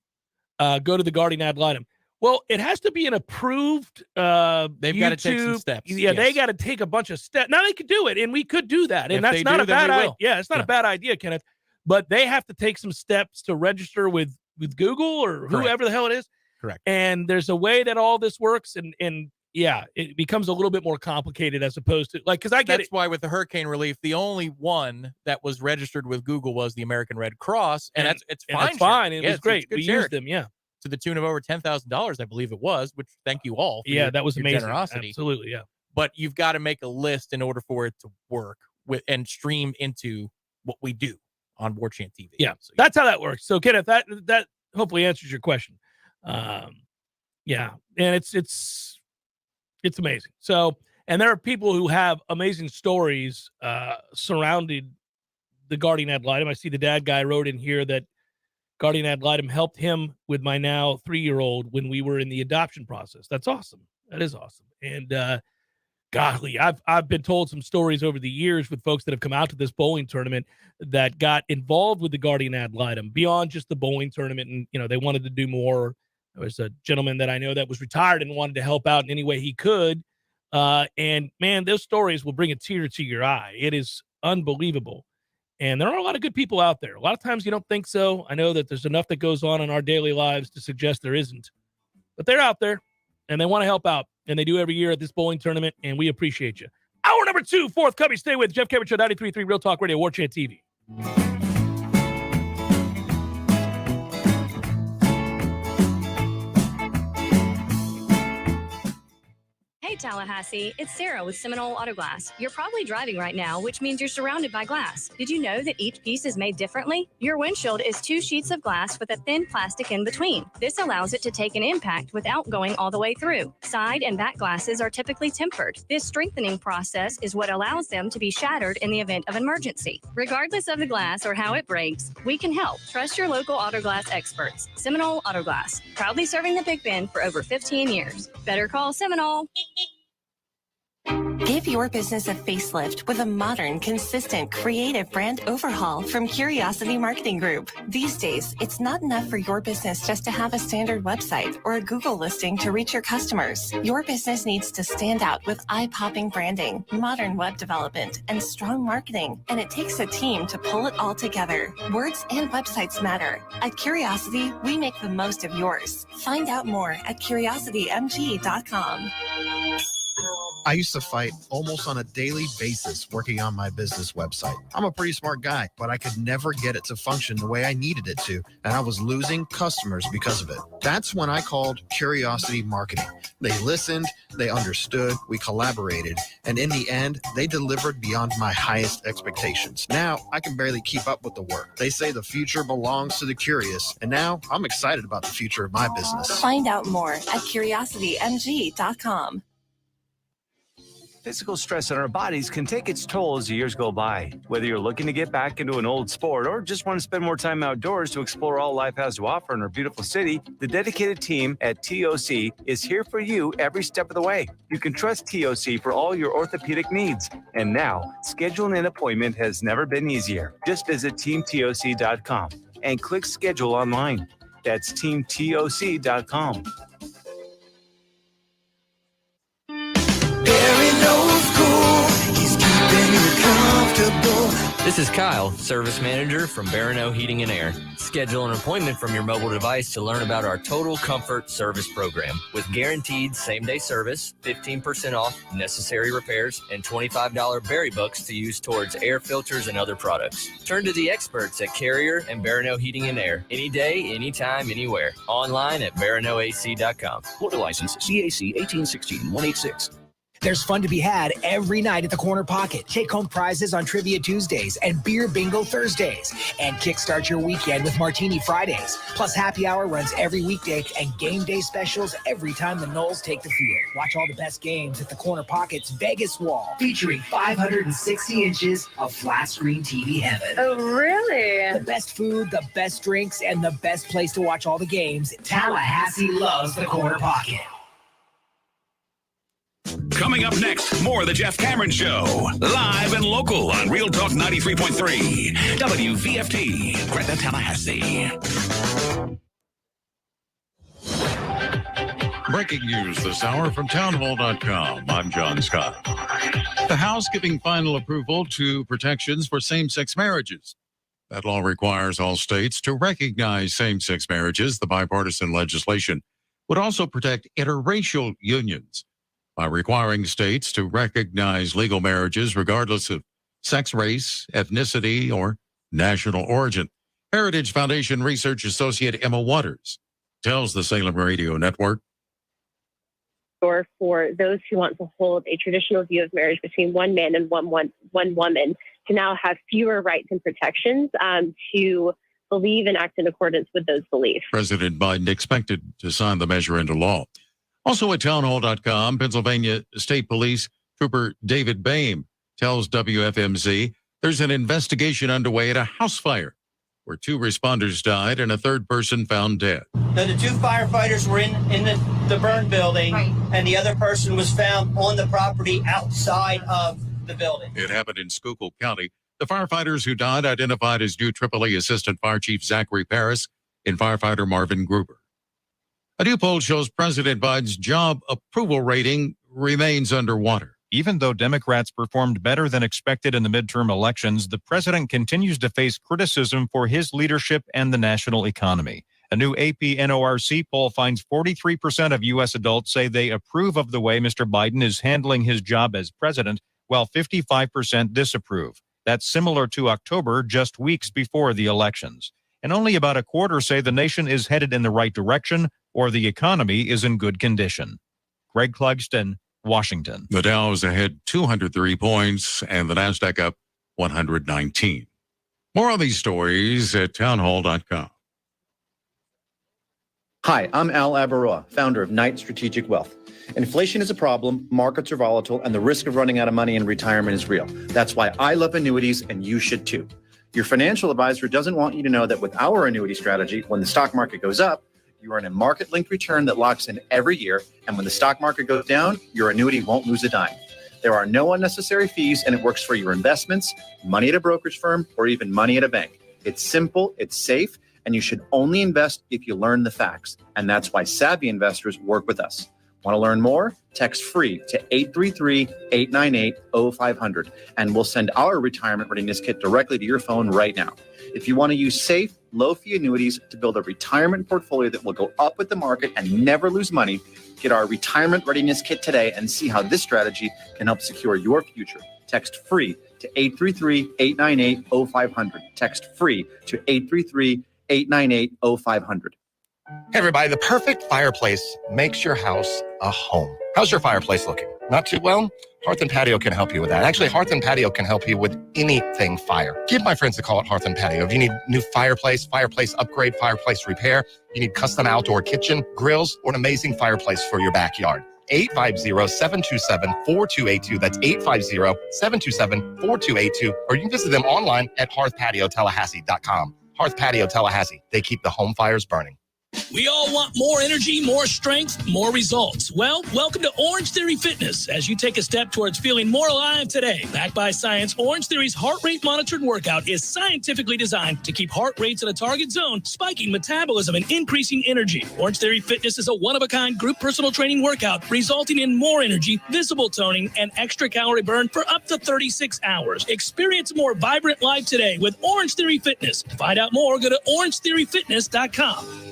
go to the Guardian Ad Litem. Well, it has to be an approved They've got to take some steps. Yeah, they got to take a bunch of steps. Now, they could do it, and we could do that. And that's not a bad idea. Yeah, it's not a bad idea, Kenneth. But they have to take some steps to register with Google or whoever the hell it is. Correct. And there's a way that all this works, and yeah, it becomes a little bit more complicated as opposed to, like, because I get That's why with the hurricane relief, the only one that was registered with Google was the American Red Cross, and it's fine. It's fine. It was great. We used them, to the tune of over $10,000, I believe it was. Which thank you all. For that was your amazing. Generosity. Absolutely, yeah. But you've got to make a list in order for it to work and stream into what we do on Warchant TV. Yeah, so, that's how that works. So, Kenneth, that hopefully answers your question. Yeah, and it's amazing. So, and there are people who have amazing stories surrounding the Guardian Ad Litem. I see the dad guy wrote in here that Guardian Ad Litem helped him with my now 3-year-old when we were in the adoption process. That's awesome. That is awesome. And golly, I've been told some stories over the years with folks that have come out to this bowling tournament that got involved with the Guardian Ad Litem beyond just the bowling tournament, and they wanted to do more. There was a gentleman that I know that was retired and wanted to help out in any way he could. And man, those stories will bring a tear to your eye. It is unbelievable. And there are a lot of good people out there. A lot of times you don't think so. I know that there's enough that goes on in our daily lives to suggest there isn't. But they're out there, and they want to help out. And they do every year at this bowling tournament, and we appreciate you. Hour number 2, forthcoming. Stay with Jeff Cameron Show, 93.3 Real Talk Radio, Warchant TV. Hey Tallahassee, it's Sarah with Seminole Auto Glass. You're probably driving right now, which means you're surrounded by glass. Did you know that each piece is made differently? Your windshield is 2 sheets of glass with a thin plastic in between. This allows it to take an impact without going all the way through. Side and back glasses are typically tempered. This strengthening process is what allows them to be shattered in the event of an emergency. Regardless of the glass or how it breaks, we can help. Trust your local auto glass experts. Seminole Auto Glass, proudly serving the Big Bend for over 15 years. Better call Seminole. Give your business a facelift with a modern, consistent, creative brand overhaul from Curiosity Marketing Group. These days, it's not enough for your business just to have a standard website or a Google listing to reach your customers. Your business needs to stand out with eye-popping branding, modern web development, and strong marketing. And it takes a team to pull it all together. Words and websites matter. At Curiosity, we make the most of yours. Find out more at curiositymg.com. I used to fight almost on a daily basis working on my business website. I'm a pretty smart guy, but I could never get it to function the way I needed it to, and I was losing customers because of it. That's when I called Curiosity Marketing. They listened, they understood, we collaborated, and in the end, they delivered beyond my highest expectations. Now, I can barely keep up with the work. They say the future belongs to the curious, and now I'm excited about the future of my business. Find out more at curiositymg.com. Physical stress on our bodies can take its toll as the years go by. Whether you're looking to get back into an old sport or just want to spend more time outdoors to explore all life has to offer in our beautiful city, the dedicated team at TOC is here for you every step of the way. You can trust TOC for all your orthopedic needs. And now, scheduling an appointment has never been easier. Just visit teamtoc.com and click schedule online. That's teamtoc.com. This is Kyle, Service Manager from Barano Heating and Air. Schedule an appointment from your mobile device to learn about our Total Comfort Service Program. With guaranteed same-day service, 15% off necessary repairs, and $25 berry bucks to use towards air filters and other products. Turn to the experts at Carrier and Barano Heating and Air. Any day, anytime, anywhere. Online at baranoac.com. Florida license CAC 1816-186. There's fun to be had every night at the Corner Pocket. Take home prizes on Trivia Tuesdays and Beer Bingo Thursdays. And kickstart your weekend with Martini Fridays. Plus, happy hour runs every weekday and game day specials every time the Noles take the field. Watch all the best games at the Corner Pocket's Vegas Wall, featuring 560 inches of flat screen TV heaven. Oh, really? The best food, the best drinks, and the best place to watch all the games. Tallahassee loves the Corner Pocket. Coming up next, more of the Jeff Cameron Show. Live and local on Real Talk 93.3. WVFT, Gretna, Tallahassee. Breaking news this hour from townhall.com. I'm John Scott. The House giving final approval to protections for same-sex marriages. That law requires all states to recognize same-sex marriages. The bipartisan legislation would also protect interracial unions by requiring states to recognize legal marriages regardless of sex, race, ethnicity, or national origin. Heritage Foundation Research Associate Emma Waters tells the Salem Radio Network. Or for those who want to hold a traditional view of marriage between one man and one woman to now have fewer rights and protections to believe and act in accordance with those beliefs. President Biden expected to sign the measure into law. Also at townhall.com, Pennsylvania State Police Trooper David Boehm tells WFMZ there's an investigation underway at a house fire where 2 responders died and a 3rd person found dead. Now, the 2 firefighters were in the burn building, right, and the other person was found on the property outside of the building. It happened in Schuylkill County. The firefighters who died identified as new AAA Assistant Fire Chief Zachary Paris and firefighter Marvin Gruber. A new poll shows President Biden's job approval rating remains underwater. Even though Democrats performed better than expected in the midterm elections, the president continues to face criticism for his leadership and the national economy. A new AP NORC poll finds 43% of U.S. adults say they approve of the way Mr. Biden is handling his job as president, while 55% disapprove. That's similar to October, just weeks before the elections. And only about a quarter say the nation is headed in the right direction or the economy is in good condition. Greg Clugston, Washington. The Dow is ahead 203 points and the NASDAQ up 119. More on these stories at townhall.com. Hi, I'm Al Abaroa, founder of Knight Strategic Wealth. Inflation is a problem, markets are volatile, and the risk of running out of money in retirement is real. That's why I love annuities, and you should too. Your financial advisor doesn't want you to know that with our annuity strategy, when the stock market goes up, you earn a market-linked return that locks in every year, and when the stock market goes down, your annuity won't lose a dime. There are no unnecessary fees, and it works for your investments, money at a brokerage firm, or even money at a bank. It's simple, it's safe, and you should only invest if you learn the facts. And that's why savvy investors work with us. Want to learn more? Text free to 833-898-0500, and we'll send our retirement readiness kit directly to your phone right now. If you want to use safe, low-fee annuities to build a retirement portfolio that will go up with the market and never lose money, get our retirement readiness kit today and see how this strategy can help secure your future. Text free to 833-898-0500. Text free to 833-898-0500. Hey, everybody, the perfect fireplace makes your house a home. How's your fireplace looking? Not too well? Hearth and Patio can help you with that. Actually, Hearth and Patio can help you with anything fire. Give my friends a call at Hearth and Patio. If you need new fireplace upgrade, fireplace repair, you need custom outdoor kitchen, grills, or an amazing fireplace for your backyard. 850-727-4282. That's 850-727-4282. Or you can visit them online at hearthpatiotallahassee.com. Hearth Patio Tallahassee. They keep the home fires burning. We all want more energy, more strength, more results. Well, welcome to Orange Theory Fitness as you take a step towards feeling more alive today. Backed by science, Orange Theory's heart rate monitored workout is scientifically designed to keep heart rates in a target zone, spiking metabolism and increasing energy. Orange Theory Fitness is a one-of-a-kind group personal training workout resulting in more energy, visible toning, and extra calorie burn for up to 36 hours. Experience a more vibrant life today with Orange Theory Fitness. To find out more, go to orangetheoryfitness.com.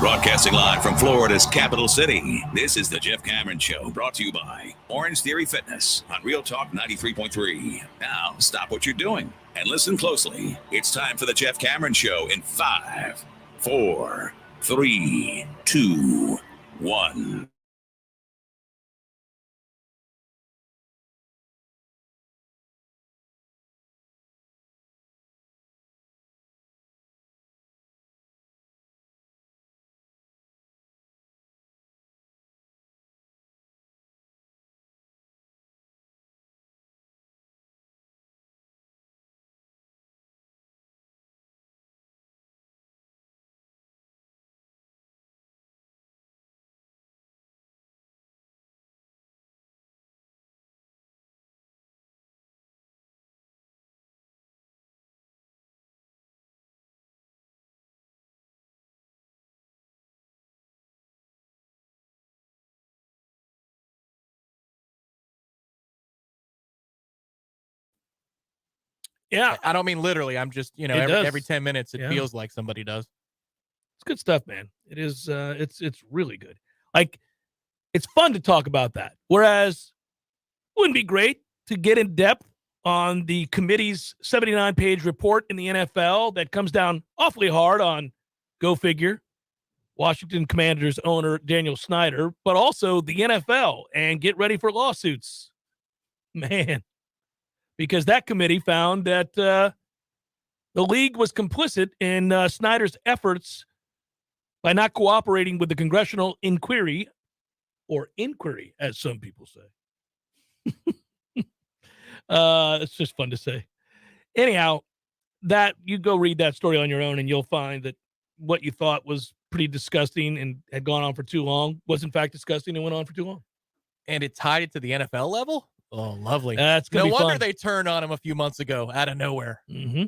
Broadcasting live from Florida's capital city, this is the Jeff Cameron Show, brought to you by Orange Theory Fitness on Real Talk 93.3. Now, stop what you're doing and listen closely. It's time for the Jeff Cameron Show in 5, 4, 3, 2, 1. Yeah. I don't mean literally. I'm just, It every does. 10 minutes, it Yeah. feels like somebody does. It's good stuff, man. It is. It's really good. Like, it's fun to talk about that. Whereas, it wouldn't be great to get in depth on the committee's 79-page report in the NFL that comes down awfully hard on, go figure, Washington Commanders owner Daniel Snyder, but also the NFL, and get ready for lawsuits. Man, because that committee found that the league was complicit in Snyder's efforts by not cooperating with the congressional inquiry, or inquiry, as some people say. It's just fun to say. Anyhow, that you go read that story on your own, and you'll find that what you thought was pretty disgusting and had gone on for too long was in fact disgusting and went on for too long. And it tied it to the NFL level? Oh, lovely. That's no gonna be wonder fun. they turned on him a few months ago out of nowhere. Mm-hmm.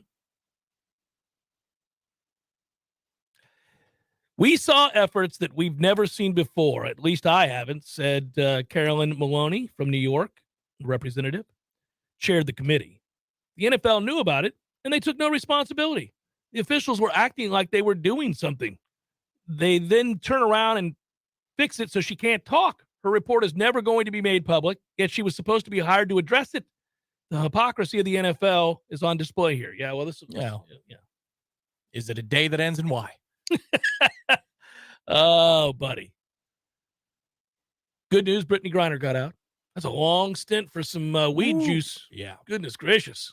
We saw efforts that we've never seen before. At least I haven't, said Carolyn Maloney from New York, representative, chaired the committee. The NFL knew about it, and they took no responsibility. The officials were acting like they were doing something. They then turn around and fix it so she can't talk. Her report is never going to be made public, yet she was supposed to be hired to address it. The hypocrisy of the NFL is on display here. Yeah, well, this is... Yeah. Yeah. Is it a day that ends in Y? Oh, buddy. Good news, Brittney Griner got out. That's a long stint for some weed juice. Yeah. Goodness gracious.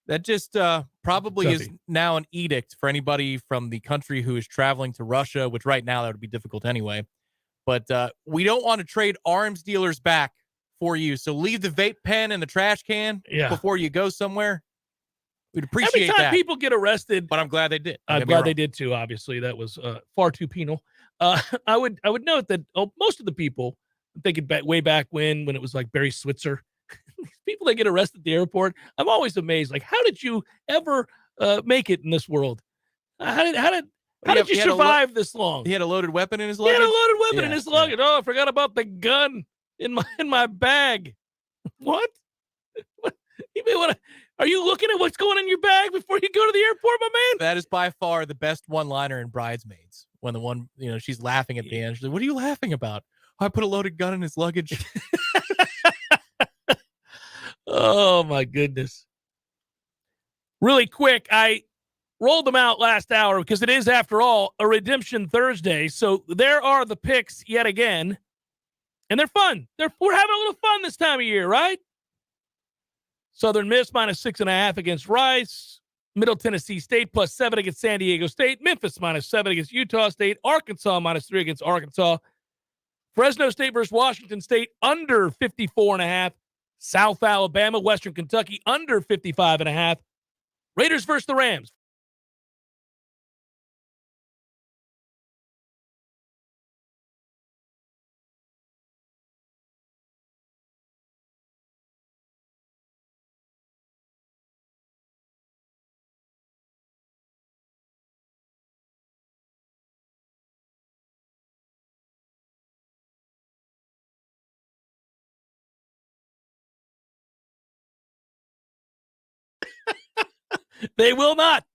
That just probably is now an edict for anybody from the country who is traveling to Russia, which right now that would be difficult anyway. But we don't want to trade arms dealers back for you. So leave the vape pen in the trash can before you go somewhere. We'd appreciate Every time that. people get arrested, but I'm glad they did. I'm glad they did too. Obviously, that was far too penal. I would note that most of the people, I'm thinking way back when it was like Barry Switzer, people that get arrested at the airport, I'm always amazed. Like, how did you ever make it in this world? How did you survive this long? He had a loaded weapon in his He luggage. had a loaded weapon in his luggage. Oh, I forgot about the gun in my bag. What? You may want to. Are you looking at what's going in your bag before you go to the airport, my man? That is by far the best one-liner in Bridesmaids. When the one, she's laughing at the end. She's like, "What are you laughing about?" "Oh, I put a loaded gun in his luggage." Oh, my goodness. Really quick, I rolled them out last hour because it is, after all, a Redemption Thursday. So there are the picks yet again, and they're fun. We're having a little fun this time of year, right? Southern Miss -6.5 against Rice. Middle Tennessee State +7 against San Diego State. Memphis -7 against Utah State. Arkansas -3 against Arkansas. Fresno State versus Washington State under 54.5. South Alabama, Western Kentucky under 55.5. Raiders versus the Rams. They will not.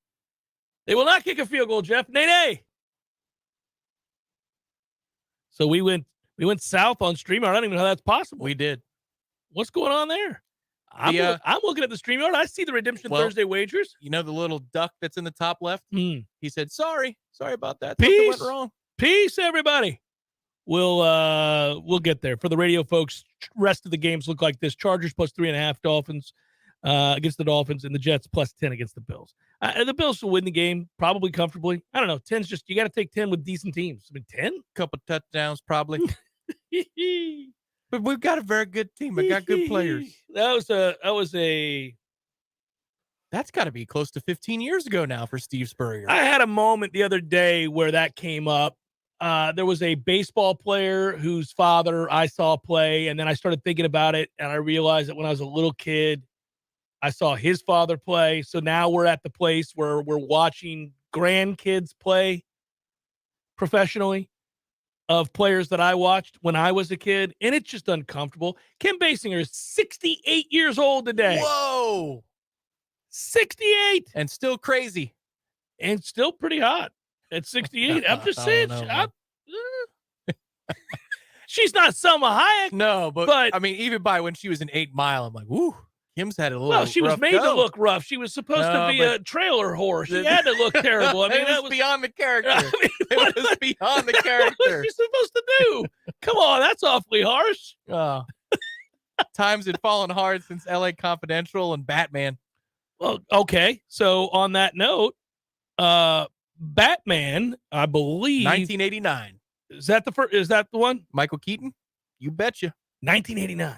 They will not kick a field goal, Jeff. Nay. So we went south on streamer. I don't even know how that's possible. We did. What's going on there? I'm looking at the StreamYard. I see the Redemption Thursday wagers. You know the little duck that's in the top left? He said, sorry about that. Peace. Something went wrong. Peace, everybody. We'll get there. For the radio folks, rest of the games look like this. Chargers plus 3.5 Dolphins against the Dolphins, and the Jets plus 10 against the Bills. The Bills will win the game probably comfortably. I don't know. 10's just, you got to take 10 with decent teams. I mean, 10? Couple touchdowns probably. But we've got a very good team. We got good players. That's got to be close to 15 years ago now for Steve Spurrier. I had a moment the other day where that came up. There was a baseball player whose father I saw play, and then I started thinking about it, and I realized that when I was a little kid, I saw his father play. So now we're at the place where we're watching grandkids play professionally of players that I watched when I was a kid, and it's just uncomfortable. Kim Basinger is 68 years old today. Whoa! 68! And still crazy. And still pretty hot at 68. I'm just saying. She's not Selma Hayek. No, but I mean, even by when she was in 8 Mile, I'm like, woo, Kim's had a little Well, she was made to look rough. She was supposed to be a trailer horse. She had to look terrible. I mean, that was beyond the character. I mean, it was beyond the character. What was she supposed to do? Come on, that's awfully harsh. Times had fallen hard since LA Confidential and Batman. Well, okay. So on that note, Batman, I believe 1989. Is that the first? Is that the one? Michael Keaton? You betcha. 1989.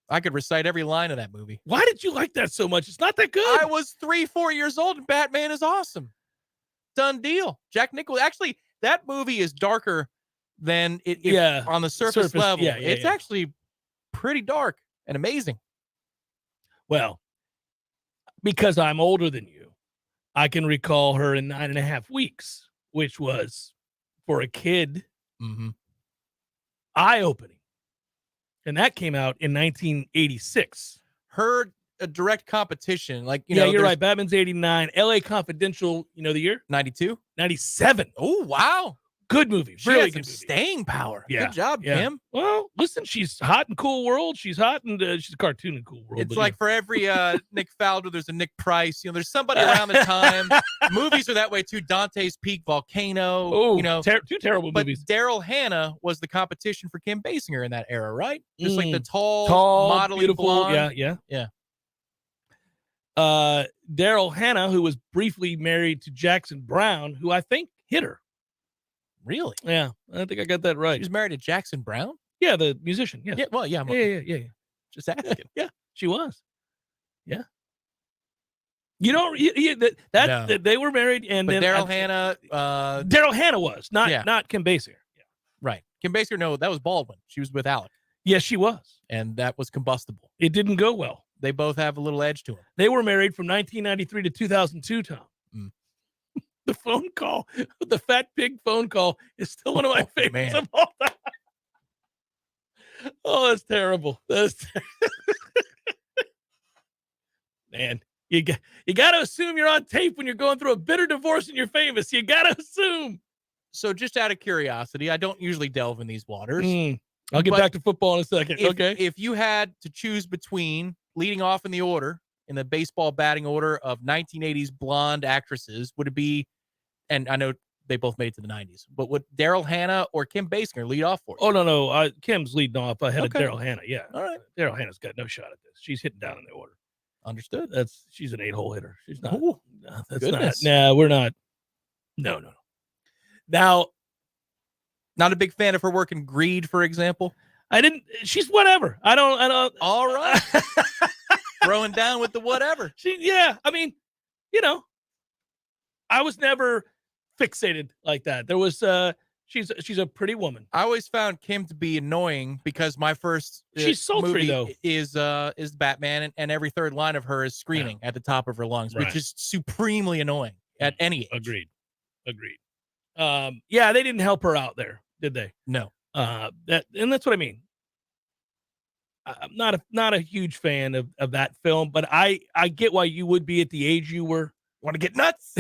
I could recite every line of that movie. Why did you like that so much? It's not that good. I was 3-4 years old, and Batman is awesome. Done deal. Jack Nicholson. Actually, that movie is darker than it on the surface level. It's actually pretty dark and amazing. Well, because I'm older than you, I can recall her in 9.5 Weeks, which was, for a kid, eye-opening. And that came out in 1986. Her direct competition, like, you're right. Batman's 89. LA Confidential, you know the year? 92? 97. Oh, wow. Good movie. She Really has good some movie. staying power. Yeah. Good job, Kim. Well, listen, she's hot in Cool World. She's hot and she's a cartoon in Cool World. It's like for every Nick Faldo, there's a Nick Price. There's somebody around the time. Movies are that way too. Dante's Peak, Volcano. Oh, two terrible movies. Daryl Hannah was the competition for Kim Basinger in that era, right? Just like the tall, modelly beautiful blonde. Yeah. Daryl Hannah, who was briefly married to Jackson Brown, who I think hit her. Really? Yeah, I think I got that right. She was married to Jackson Brown? Yeah, the musician. Yes. Yeah, well, yeah. Yeah. Just asking. Yeah, she was. Yeah. You don't. That they were married, and but then Daryl Hannah. Daryl Hannah was not Kim Basinger. Yeah. Right. Kim Basinger. No, that was Baldwin. She was with Alec. Yes, she was, and that was combustible. It didn't go well. They both have a little edge to them. They were married from 1993 to 2002. Tom. The phone call, the fat pig phone call, is still one of my favorites of all time. Oh, that's terrible. Man, you got to assume you're on tape when you're going through a bitter divorce and you're famous. You got to assume. So, just out of curiosity, I don't usually delve in these waters. I'll get back to football in a second. If you had to choose between leading off in the order, in the baseball batting order of 1980s blonde actresses, would it be, and I know they both made it to the 90s, but would Daryl Hannah or Kim Basinger lead off for you? Oh, no. Kim's leading off ahead of Daryl Hannah. Yeah. All right. Daryl Hannah's got no shot at this. She's hitting down in the order. Understood. She's an 8-hole hitter. She's not. Ooh, no, that's goodness. not. Nah, we're not. No. Now, not a big fan of her work in Greed, for example. She's whatever. I don't. All right. Throwing down with the whatever. I mean, I was never fixated like that. There was she's a pretty woman. I always found Kim to be annoying because my first she's sultry movie though is Batman, and every third line of her is screaming at the top of her lungs, which is supremely annoying at any age. Agreed. They didn't help her out there, did they? No. That's what I mean. I'm not a huge fan of that film, but I get why you would be at the age you were. Want to get nuts?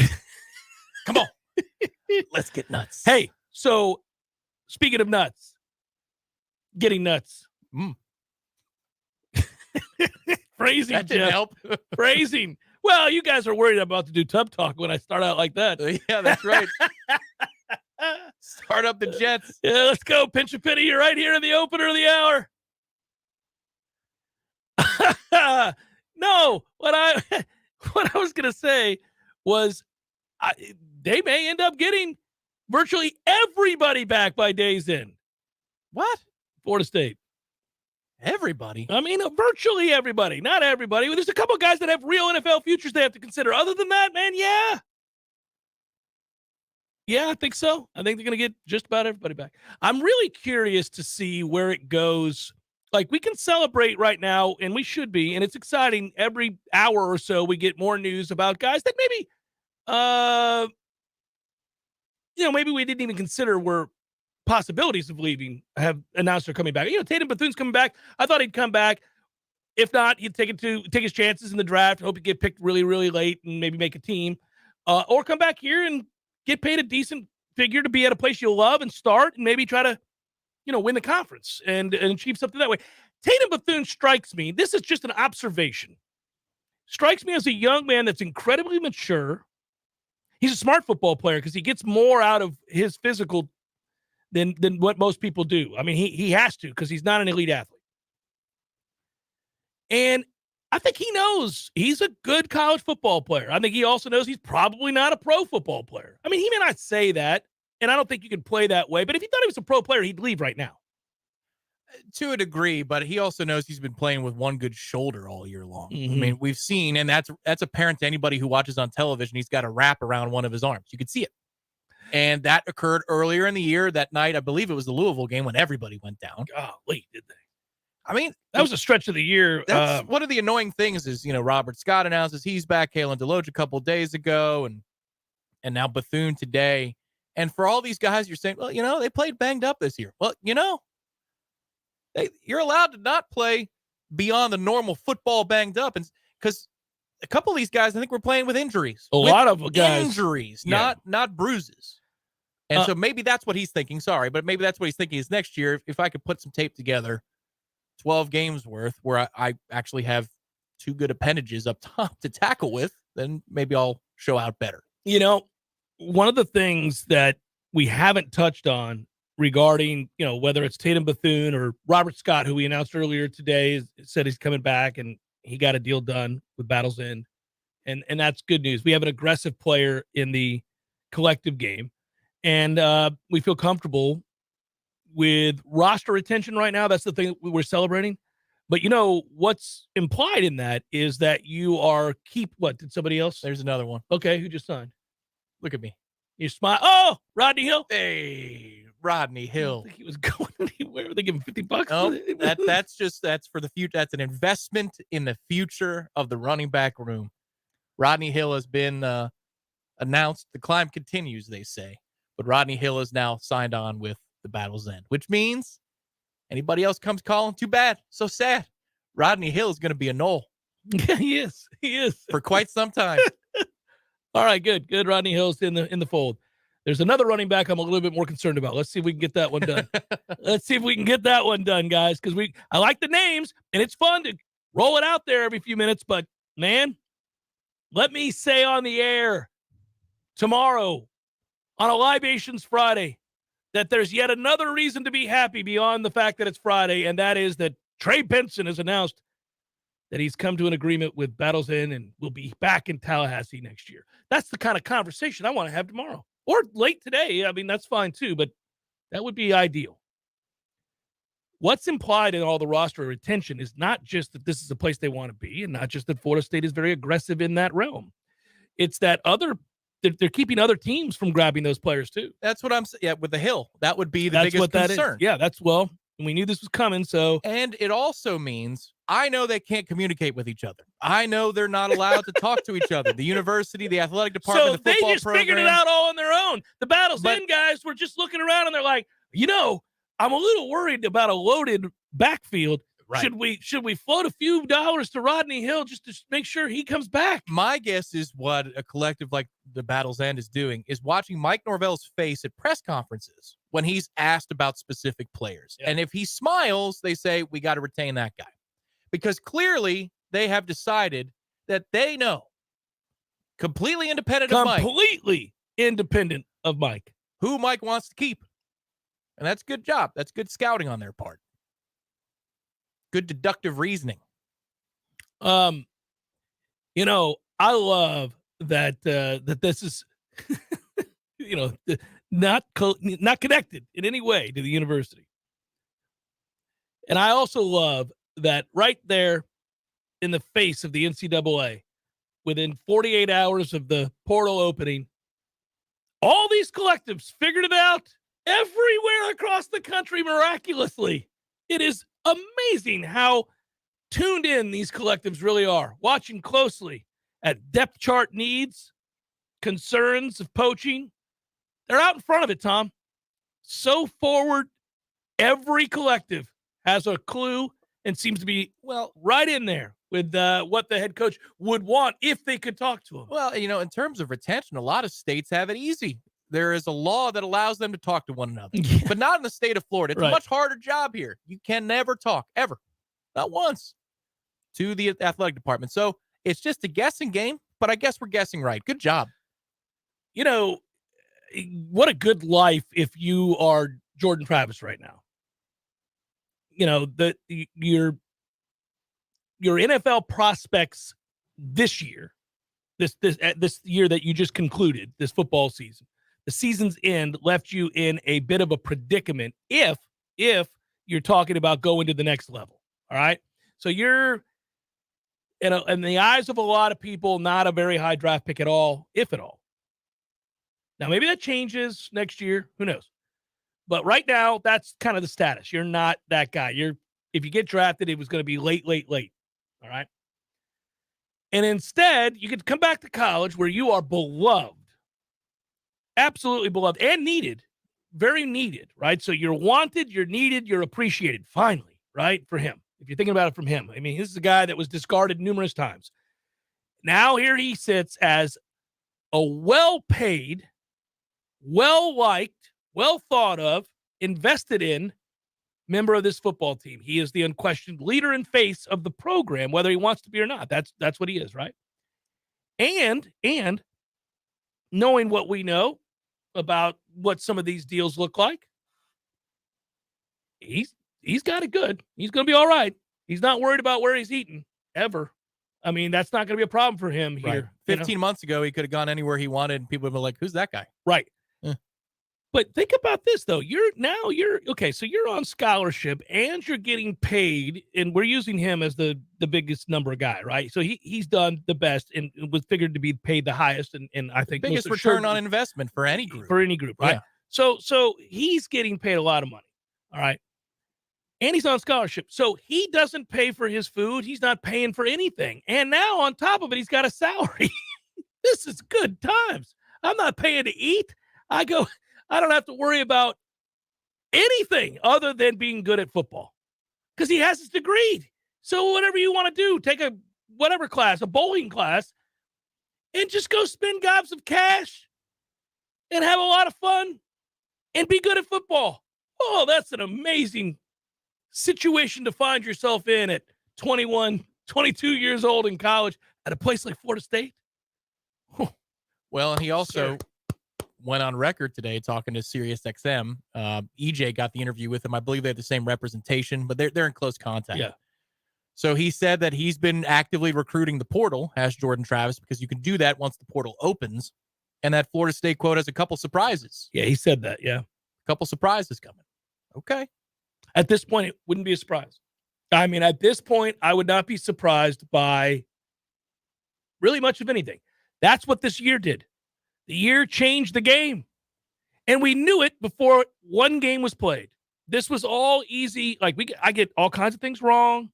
Come on. Let's get nuts. Hey, so speaking of nuts, getting nuts. Phrasing, That didn't Jeff. help. Phrasing. Well, you guys are worried about to do tub talk when I start out like that. Yeah, that's right. Start up the Jets. Yeah, let's go. Pinch a penny. You're right here in the opener of the hour. No, what I was going to say was they may end up getting virtually everybody back by day's end. What? Florida State. Everybody? I mean, virtually everybody. Not everybody. Well, there's a couple guys that have real NFL futures they have to consider. Other than that, man, yeah. Yeah, I think so. I think they're going to get just about everybody back. I'm really curious to see where it goes. Like, we can celebrate right now, and we should be, and it's exciting. Every hour or so, we get more news about guys that maybe, maybe we didn't even consider were possibilities of leaving, have announced they're coming back. Tatum Bethune's coming back. I thought he'd come back. If not, he'd take his chances in the draft. Hope he'd get picked really, really late and maybe make a team. Or come back here and get paid a decent figure to be at a place you'll love and start and maybe try to, win the conference and achieve something that way. Tatum Bethune strikes me. This is just an observation. Strikes me as a young man that's incredibly mature. He's a smart football player because he gets more out of his physical than what most people do. I mean, he has to because he's not an elite athlete. And I think he knows he's a good college football player. I think he also knows he's probably not a pro football player. I mean, he may not say that, and I don't think you can play that way, but if he thought he was a pro player, he'd leave right now. To a degree, but he also knows he's been playing with one good shoulder all year long. Mm-hmm. I mean, we've seen, and that's apparent to anybody who watches on television, he's got a wrap around one of his arms. You could see it. And that occurred earlier in the year. That night, I believe it was the Louisville game when everybody went down. Golly, did they? I mean, that was a stretch of the year. That's one of the annoying things is, Robert Scott announces he's back, Kalen DeLoach a couple of days ago, and now Bethune today. And for all these guys, you're saying, well, they played banged up this year. Well, you're allowed to not play beyond the normal football banged up. And because a couple of these guys, I think, were playing with injuries. A lot of guys. Injuries, Yeah. not bruises. And so maybe that's what he's thinking. Sorry, but maybe that's what he's thinking is next year, if I could put some tape together, 12 games worth, where I actually have two good appendages up top to tackle with, then maybe I'll show out better. One of the things that we haven't touched on regarding, whether it's Tatum Bethune or Robert Scott, who we announced earlier today, said he's coming back and he got a deal done with Battle's End. And that's good news. We have an aggressive player in the collective game, and we feel comfortable with roster retention right now. That's the thing that we're celebrating. But what's implied in that is that you are what? Did somebody else? There's another one. Okay, who just signed? Look at me. You smile. Oh, Rodney Hill. Hey, Rodney Hill. I think he was going anywhere. Were they give him $50? No, that's for the future. That's an investment in the future of the running back room. Rodney Hill has been announced. The climb continues, they say. But Rodney Hill is now signed on with the Battle's End, which means anybody else comes calling, too bad. So sad. Rodney Hill is going to be a Knoll. Yeah, he is. For quite some time. All right, good. Rodney Hill's in the fold. There's another running back I'm a little bit more concerned about. Let's see if we can get that one done. Let's see if we can get that one done, guys, because I like the names, and it's fun to roll it out there every few minutes. But, man, let me say on the air tomorrow on a Libations Friday that there's yet another reason to be happy beyond the fact that it's Friday, and that is that Trey Benson has announced that he's come to an agreement with Battle's End and will be back in Tallahassee next year. That's the kind of conversation I want to have tomorrow. Or late today. I mean, that's fine too, but that would be ideal. What's implied in all the roster retention is not just that this is a place they want to be and not just that Florida State is very aggressive in that realm. It's that they're keeping other teams from grabbing those players too. That's what I'm saying. Yeah, with the Hill. That would be the biggest concern. Yeah, we knew this was coming, so. And it also means I know they can't communicate with each other. I know they're not allowed to talk to each other. The university, the athletic department, so the football they just program. figured it out all on their own. The Battle's End guys were just looking around and they're like, I'm a little worried about a loaded backfield. Right. Should we float a few dollars to Rodney Hill just to make sure he comes back? My guess is what a collective like the Battle's End is doing is watching Mike Norvell's face at press conferences when he's asked about specific players. Yeah. And if he smiles, they say, we got to retain that guy. Because clearly they have decided that they know, completely independent of Mike, who Mike wants to keep. And that's a good job. That's good scouting on their part. Good deductive reasoning. I love that that this is not connected in any way to the university. And I also love that right there in the face of the NCAA, within 48 hours of the portal opening, all these collectives figured it out everywhere across the country miraculously. It is amazing how tuned in these collectives really are, watching closely at depth chart needs, concerns of poaching. They're out in front of it, Tom. So forward, every collective has a clue and seems to be, right in there with what the head coach would want if they could talk to him. Well, in terms of retention, a lot of states have it easy. There is a law that allows them to talk to one another, but not in the state of Florida. It's a much harder job here. You can never talk, ever, not once, to the athletic department. So it's just a guessing game, but I guess we're guessing right. Good job. What a good life if you are Jordan Travis right now. Your NFL prospects this year, this year that you just concluded, this football season, the season's end left you in a bit of a predicament if you're talking about going to the next level. All right. So you're in the eyes of a lot of people, not a very high draft pick at all, if at all. Now, maybe that changes next year. Who knows? But right now, that's kind of the status. You're not that guy. If you get drafted, it was going to be late. All right. And instead, you could come back to college where you are beloved, absolutely beloved and needed, very needed, right? So you're wanted, you're needed, you're appreciated, finally, right? For him. If you're thinking about it from him. I mean, this is a guy that was discarded numerous times. Now here he sits as a well-paid, well-liked, well-thought of, invested in member of this football team. He is the unquestioned leader and face of the program, whether he wants to be or not. That's what he is, right? And knowing what we know about what some of these deals look like, he's got it good. He's going to be all right. He's not worried about where he's eating ever. I mean, that's not going to be a problem for him here. Right. 15 months ago, he could have gone anywhere he wanted, and people would be like, who's that guy? Right. But think about this, though. You're okay. So you're on scholarship and you're getting paid, and we're using him as the biggest number guy, right? So he's done the best and was figured to be paid the highest, and I think biggest return on investment for any group. Right? Yeah. So he's getting paid a lot of money, all right? And he's on scholarship. So he doesn't pay for his food. He's not paying for anything. And now on top of it, he's got a salary. This is good times. I'm not paying to eat. I don't have to worry about anything other than being good at football because he has his degree. So whatever you want to do, take a whatever class, a bowling class, and just go spend gobs of cash and have a lot of fun and be good at football. Oh, that's an amazing situation to find yourself in at 21, 22 years old in college at a place like Florida State. Well, and he also went on record today talking to SiriusXM. EJ got the interview with him. I believe they have the same representation, but they're in close contact. Yeah. So he said that he's been actively recruiting the portal, has Jordan Travis, because you can do that once the portal opens, and that Florida State quote has a couple surprises. Yeah, he said that. Yeah. A couple surprises coming. Okay. At this point, it wouldn't be a surprise. I mean, at this point, I would not be surprised by really much of anything. That's what this year did. The year changed the game. And we knew it before one game was played. This was all easy. Like, I get all kinds of things wrong,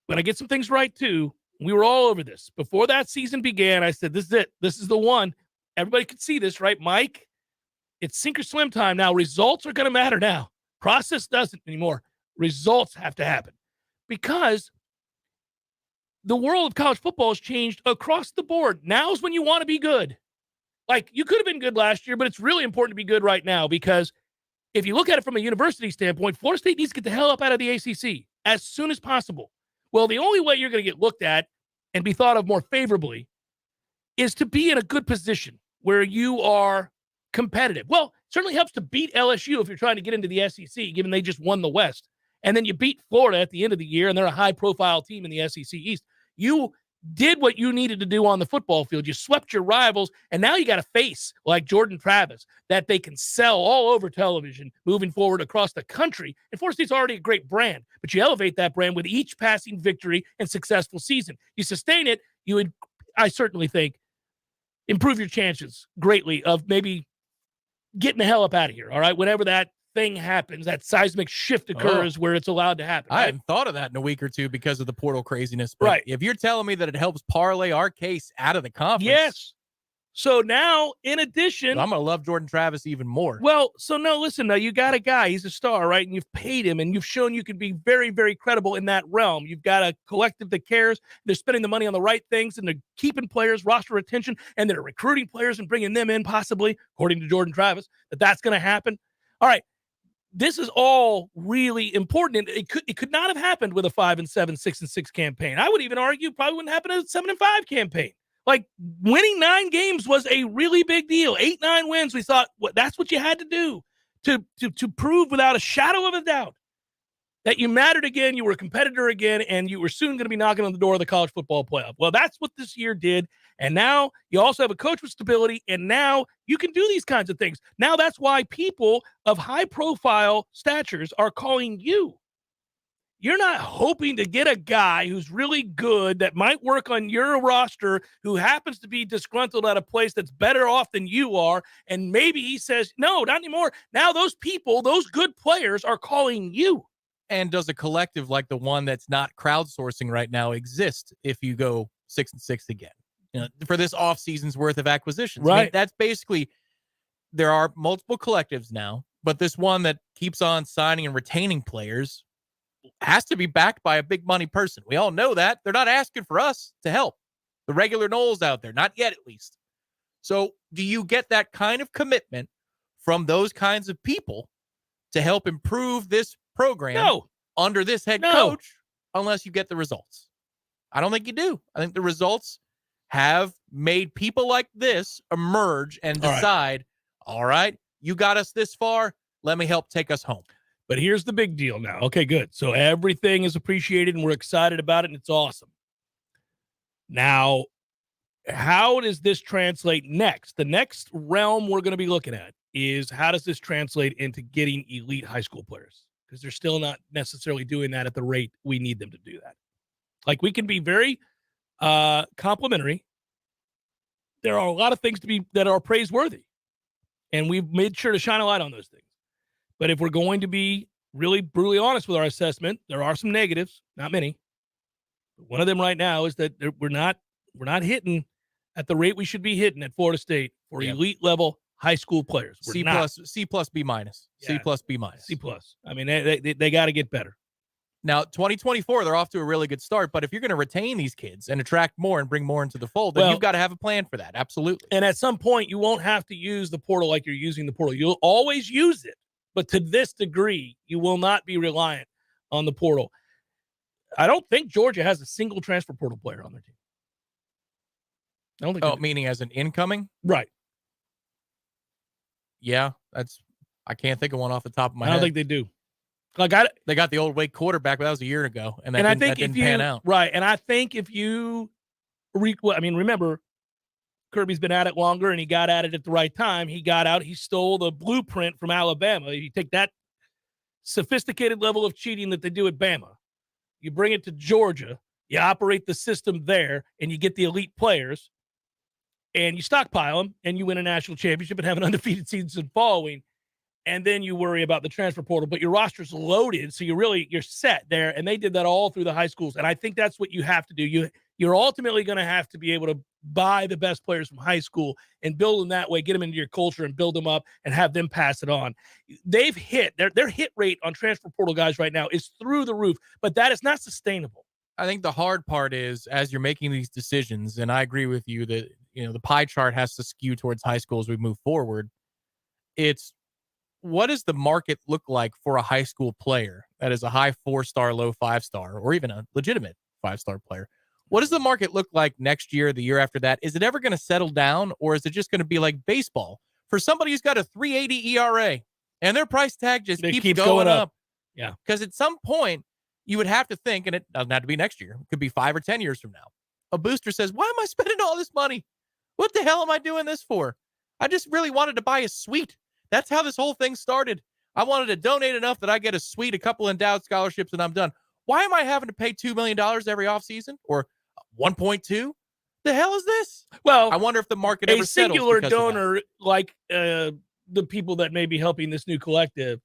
but I get some things right, too. We were all over this. Before that season began, I said, this is it. This is the one. Everybody could see this, right, Mike? It's sink or swim time now. Results are going to matter now. Process doesn't anymore. Results have to happen because the world of college football has changed across the board. Now's when you want to be good. Like, you could have been good last year, but it's really important to be good right now because if you look at it from a university standpoint, Florida State needs to get the hell up out of the ACC as soon as possible. Well, the only way you're going to get looked at and be thought of more favorably is to be in a good position where you are competitive. Well, it certainly helps to beat LSU if you're trying to get into the SEC, given they just won the West. And then you beat Florida at the end of the year, and they're a high-profile team in the SEC East. You did what you needed to do on the football field. You swept your rivals, and now you got a face like Jordan Travis that they can sell all over television moving forward across the country. And Florida State's already a great brand, but you elevate that brand with each passing victory and successful season. You sustain it, you would, I certainly think, improve your chances greatly of maybe getting the hell up out of here, all right? Whenever that thing happens, that seismic shift occurs where it's allowed to happen. I Right? hadn't thought of that in a week or two because of the portal craziness. But Right. if you're telling me that it helps parlay our case out of the conference, Yes. So now, in addition, I'm going to love Jordan Travis even more. well, so no, listen, now you got a guy, he's a star, right? And you've paid him and you've shown you can be very, very credible in that realm. You've got a collective that cares. They're spending the money on the right things and they're keeping players, roster retention, and they're recruiting players and bringing them in possibly, according to Jordan Travis, that's going to happen. All right. This is all really important. And it could not have happened with a 5-7, 6-6 campaign. I would even argue probably wouldn't happen as a 7-5 campaign. Like winning 9 games was a really big deal. 8-9 wins. We thought that's what you had to do to prove without a shadow of a doubt that you mattered again, you were a competitor again, and you were soon going to be knocking on the door of the college football playoff. Well, that's what this year did. And now you also have a coach with stability, and now you can do these kinds of things. Now that's why people of high-profile statures are calling you. You're not hoping to get a guy who's really good that might work on your roster who happens to be disgruntled at a place that's better off than you are, and maybe he says, no, not anymore. Now those people, those good players are calling you. And does a collective like the one that's not crowdsourcing right now exist if you go 6-6 again? You know, for this off season's worth of acquisitions. Right. I mean, that's basically, there are multiple collectives now, but this one that keeps on signing and retaining players has to be backed by a big money person. We all know that. They're not asking for us to help. The regular Noles out there, not yet at least. So do you get that kind of commitment from those kinds of people to help improve this program under this head coach unless you get the results? I don't think you do. I think the results have made people like this emerge and decide, all right, you got us this far. Let me help take us home. But here's the big deal now. Okay, good. So everything is appreciated and we're excited about it and it's awesome. Now, how does this translate next? The next realm we're going to be looking at is how does this translate into getting elite high school players? Because they're still not necessarily doing that at the rate we need them to do that. Like, we can be very complimentary. There are a lot of things that are praiseworthy, and we've made sure to shine a light on those things. But if we're going to be really brutally honest with our assessment, there are some negatives, not many. But one of them right now is that we're not hitting at the rate we should be hitting at Florida State for elite level high school players. C plus, B minus, C plus, B minus, C plus. I mean, they got to get better. Now, 2024, they're off to a really good start. But if you're going to retain these kids and attract more and bring more into the fold, then you've got to have a plan for that. Absolutely. And at some point, you won't have to use the portal like you're using the portal. You'll always use it. But to this degree, you will not be reliant on the portal. I don't think Georgia has a single transfer portal player on their team. I don't think. Oh, meaning as an incoming? Right. Yeah, I can't think of one off the top of my head. I don't think they do. They got the old Wake quarterback, but that was a year ago, and that didn't pan out. Right, and I think if you, remember, Kirby's been at it longer, and he got at it at the right time. He got out. He stole the blueprint from Alabama. You take that sophisticated level of cheating that they do at Bama, you bring it to Georgia, you operate the system there, and you get the elite players, and you stockpile them, and you win a national championship and have an undefeated season following. And then you worry about the transfer portal, but your roster's loaded, so you're set there. And they did that all through the high schools. And I think that's what you have to do. You're ultimately going to have to be able to buy the best players from high school and build them that way, get them into your culture and build them up and have them pass it on. They've hit their hit rate on transfer portal guys right now is through the roof, but that is not sustainable. I think the hard part is as you're making these decisions, and I agree with you that the pie chart has to skew towards high school as we move forward. It's what does the market look like for a high school player? that is a high 4-star, low 5-star, or even a legitimate 5-star player. What does the market look like next year, the year after that? Is it ever going to settle down, or is it just going to be like baseball for somebody who's got a 3.80 ERA and their price tag just keeps going up? Yeah. Because at some point, you would have to think, and it doesn't have to be next year, it could be 5 or 10 years from now. A booster says, why am I spending all this money? What the hell am I doing this for? I just really wanted to buy a suite. That's how this whole thing started. I wanted to donate enough that I get a suite, a couple endowed scholarships, and I'm done. Why am I having to pay $2 million every offseason or 1.2? The hell is this? Well, I wonder if the market a ever settles singular because of that. donor like the people that may be helping this new collective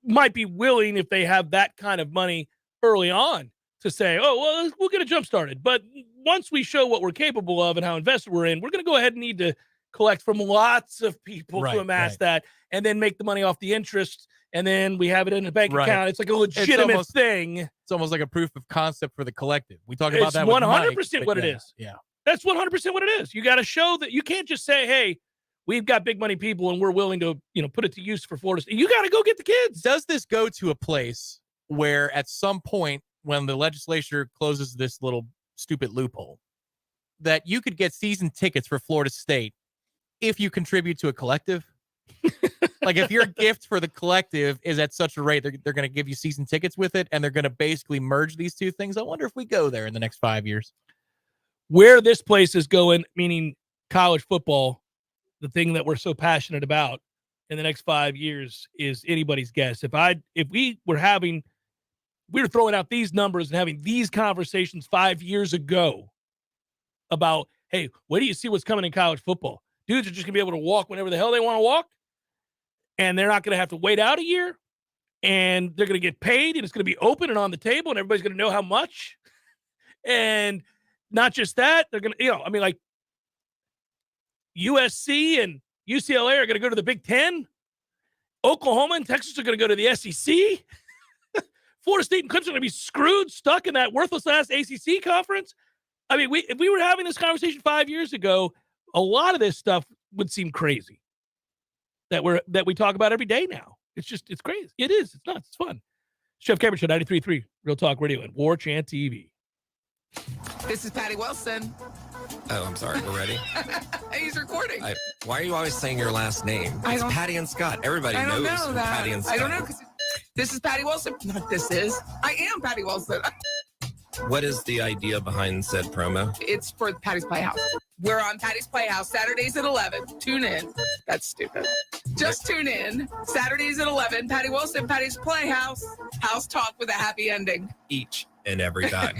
might be willing, if they have that kind of money early on, to say, oh, well, we'll get a jump started. But once we show what we're capable of and how invested we're in, we're going to go ahead and need to collect from lots of people to amass that, and then make the money off the interest, and then we have it in a bank account. It's like a legitimate thing. It's almost like a proof of concept for the collective. We talk about It's that with 100% what it is. Yeah. That's 100% what it is. You got to show that you can't just say, hey, we've got big money people and we're willing to, put it to use for Florida State. You got to go get the kids. Does this go to a place where at some point when the legislature closes this little stupid loophole that you could get season tickets for Florida State if you contribute to a collective? Like if your gift for the collective is at such a rate, they're going to give you season tickets with it, and they're going to basically merge these two things. I wonder if we go there in the next 5 years. Where this place is going, meaning college football, the thing that we're so passionate about in the next 5 years, is anybody's guess. If we were throwing out these numbers and having these conversations 5 years ago about, hey, where do you see what's coming in college football? Dudes are just going to be able to walk whenever the hell they want to walk, and they're not going to have to wait out a year, and they're going to get paid, and it's going to be open and on the table, and everybody's going to know how much. And not just that, they're going to, like USC and UCLA are going to go to the Big Ten. Oklahoma and Texas are going to go to the SEC. Florida State and Clemson are going to be screwed, stuck in that worthless-ass ACC conference. I mean, if we were having this conversation 5 years ago, a lot of this stuff would seem crazy that we talk about every day now. It's crazy. It is. It's nuts. It's fun. Chef Cameron Show, 93.3 Real Talk Radio and Warchant TV. This is Patty Wilson. Oh, I'm sorry. We're ready? He's recording. Why are you always saying your last name? It's Patty and Scott. Everybody knows who Patty and Scott. I don't know, because this is Patty Wilson. Not this is. I am Patty Wilson. What is the idea behind said promo? It's for Patty's Playhouse. We're on Patty's Playhouse Saturdays at 11. Tune in. That's stupid. Just tune in. Saturdays at 11. Patty Wilson, Patty's Playhouse. House talk with a happy ending. Each and every time.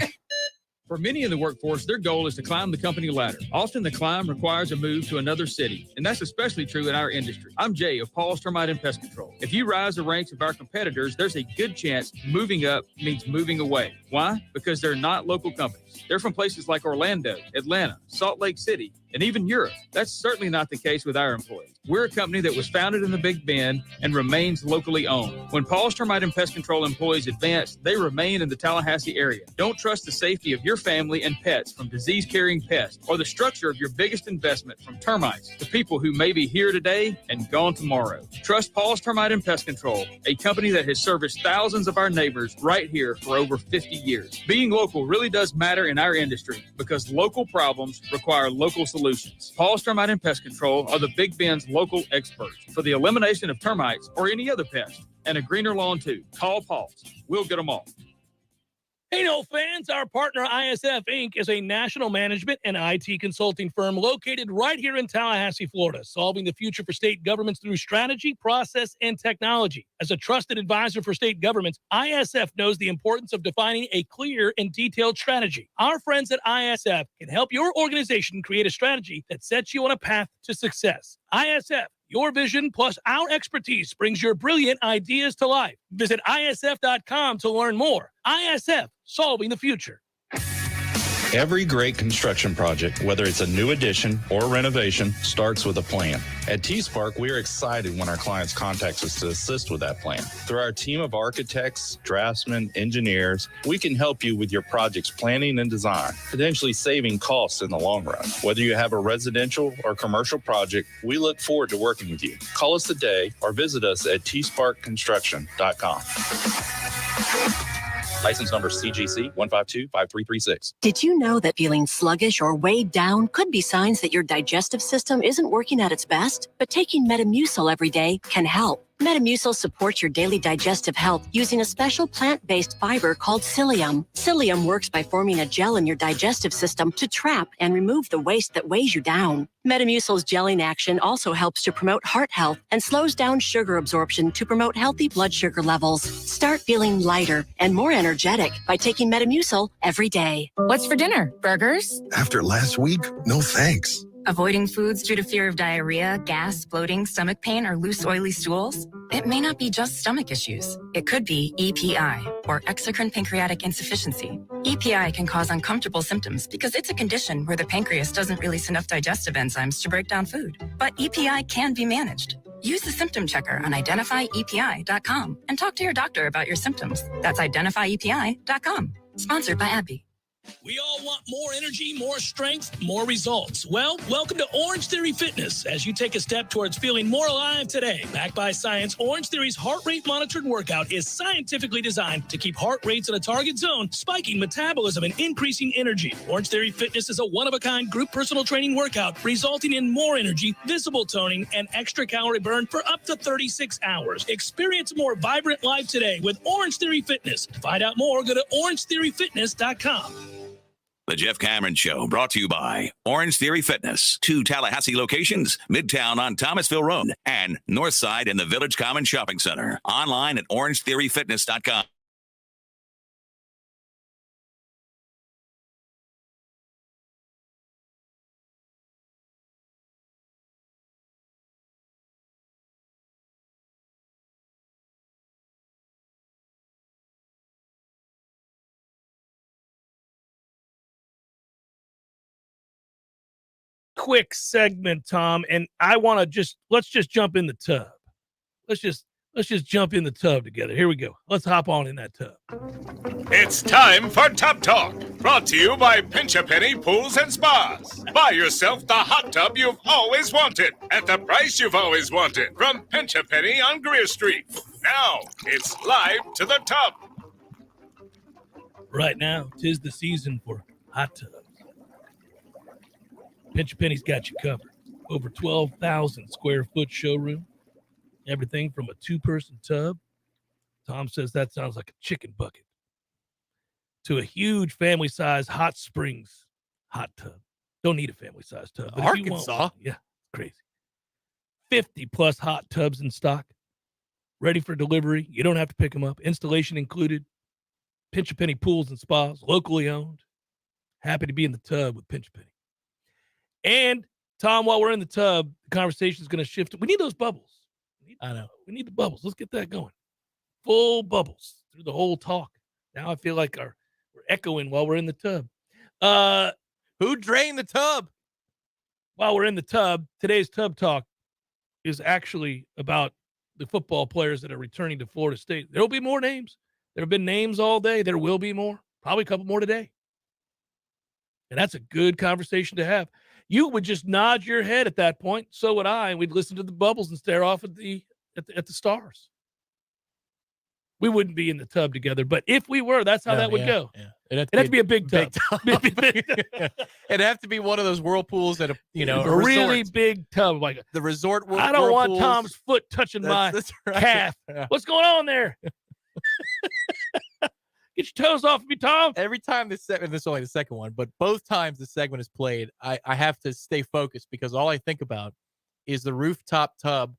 For many in the workforce, their goal is to climb the company ladder. Often the climb requires a move to another city, and that's especially true in our industry. I'm Jay of Paul's Termite and Pest Control. If you rise the ranks of our competitors, there's a good chance moving up means moving away. Why? Because they're not local companies. They're from places like Orlando, Atlanta, Salt Lake City, and even Europe. That's certainly not the case with our employees. We're a company that was founded in the Big Bend and remains locally owned. When Paul's Termite and Pest Control employees advance, they remain in the Tallahassee area. Don't trust the safety of your family and pets from disease-carrying pests, or the structure of your biggest investment from termites to people who may be here today and gone tomorrow. Trust Paul's Termite and Pest Control, a company that has serviced thousands of our neighbors right here for over 50 years. Being local really does matter in our industry because local problems require local solutions. Paul's Termite and Pest Control are the Big Bend's local experts for the elimination of termites or any other pest, and a greener lawn too. Call Paul's. We'll get them all. Hey, no fans, our partner ISF Inc. is a national management and IT consulting firm located right here in Tallahassee, Florida, solving the future for state governments through strategy, process, and technology. As a trusted advisor for state governments, ISF knows the importance of defining a clear and detailed strategy. Our friends at ISF can help your organization create a strategy that sets you on a path to success. ISF, your vision plus our expertise brings your brilliant ideas to life. Visit isf.com to learn more. ISF, solving the future. Every great construction project, whether it's a new addition or renovation, starts with a plan. At T-Spark, we are excited when our clients contact us to assist with that plan. Through our team of architects, draftsmen, engineers, we can help you with your project's planning and design, potentially saving costs in the long run. Whether you have a residential or commercial project, we look forward to working with you. Call us today or visit us at tsparkconstruction.com. License number CGC 1525336. Did you know that feeling sluggish or weighed down could be signs that your digestive system isn't working at its best? But taking Metamucil every day can help. Metamucil supports your daily digestive health using a special plant-based fiber called psyllium. Psyllium works by forming a gel in your digestive system to trap and remove the waste that weighs you down. Metamucil's gelling action also helps to promote heart health and slows down sugar absorption to promote healthy blood sugar levels. Start feeling lighter and more energetic by taking Metamucil every day. What's for dinner? Burgers? After last week, no thanks. Avoiding foods due to fear of diarrhea, gas, bloating, stomach pain, or loose, oily stools? It may not be just stomach issues. It could be EPI, or exocrine pancreatic insufficiency. EPI can cause uncomfortable symptoms because it's a condition where the pancreas doesn't release enough digestive enzymes to break down food. But EPI can be managed. Use the symptom checker on identifyepi.com and talk to your doctor about your symptoms. That's identifyepi.com. Sponsored by AbbVie. We all want more energy, more strength, more results. Well, welcome to Orange Theory Fitness as you take a step towards feeling more alive today. Backed by science, Orange Theory's heart rate monitored workout is scientifically designed to keep heart rates in a target zone, spiking metabolism and increasing energy. Orange Theory Fitness is a one-of-a-kind group personal training workout resulting in more energy, visible toning, and extra calorie burn for up to 36 hours. Experience a more vibrant life today with Orange Theory Fitness. To find out more, go to orangetheoryfitness.com. The Jeff Cameron Show, brought to you by Orange Theory Fitness. 2 Tallahassee locations, Midtown on Thomasville Road and Northside in the Village Common Shopping Center. Online at orangetheoryfitness.com. Quick segment, Tom, and I want to let's just jump in the tub. Let's just jump in the tub together. Here we go. Let's hop on in that tub. It's time for Tub Talk, brought to you by Pinch a Penny Pools and Spas. Buy yourself the hot tub you've always wanted at the price you've always wanted from Pinch a Penny on Greer Street. Now it's live to the tub. Right now, 'tis the season for hot tubs. Pinch a Penny's got you covered. Over 12,000 square foot showroom. Everything from a 2-person tub. Tom says that sounds like a chicken bucket. To a huge family-size hot springs hot tub. Don't need a family-size tub. But Arkansas? Yeah, crazy. 50-plus hot tubs in stock. Ready for delivery. You don't have to pick them up. Installation included. Pinch a Penny Pools and Spas, locally owned. Happy to be in the tub with Pinch a Penny. And, Tom, while we're in the tub, the conversation is going to shift. We need those bubbles. I know. We need the bubbles. Let's get that going. Full bubbles through the whole talk. Now I feel like we're echoing while we're in the tub. Who drained the tub? While we're in the tub, today's Tub Talk is actually about the football players that are returning to Florida State. There will be more names. There have been names all day. There will be more. Probably a couple more today. And that's a good conversation to have. You would just nod your head at that point. So would I. And we'd listen to the bubbles and stare off at the stars. We wouldn't be in the tub together, but if we were, that's how that would go. Yeah. It'd have to be a big tub. It'd have to be one of those whirlpools at a really big tub, like the resort. I don't want Tom's foot touching my calf. Yeah. What's going on there? Get your toes off me, Tom. Every time this is only the second one, but both times the segment is played, I have to stay focused because all I think about is the rooftop tub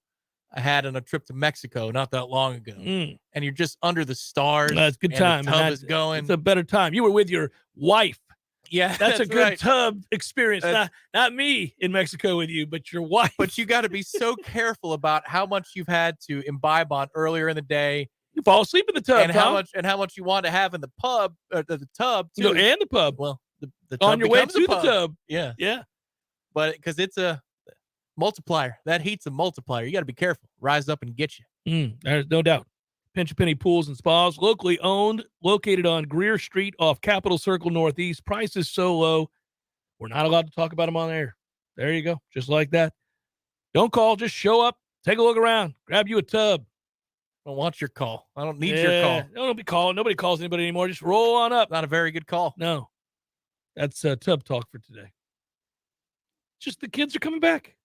I had on a trip to Mexico not that long ago. And you're just under the stars. That's a good time. The tub is going. It's a better time. You were with your wife. Yeah, that's a good right. tub experience. Not me in Mexico with you, but your wife. But you got to be so careful about how much you've had to imbibe on earlier in the day. You fall asleep in the tub, and Tom. how much you want to have in the pub, the tub too. No, and the pub. Well, the tub on your way becomes a to the pub. tub. Yeah. Yeah. But because it's a multiplier, that heat's a multiplier. You got to be careful. Rise up and get you. There's no doubt. Pinch a Penny Pools and Spas, locally owned, located on Greer Street off Capitol Circle Northeast. Price is so low, we're not allowed to talk about them on air. There you go. Just like that. Don't call. Just show up. Take a look around. Grab you a tub. I don't want your call. I don't need your call. Don't be calling. Nobody calls anybody anymore. Just roll on up. Not a very good call. No. That's tub talk for today. Just the kids are coming back.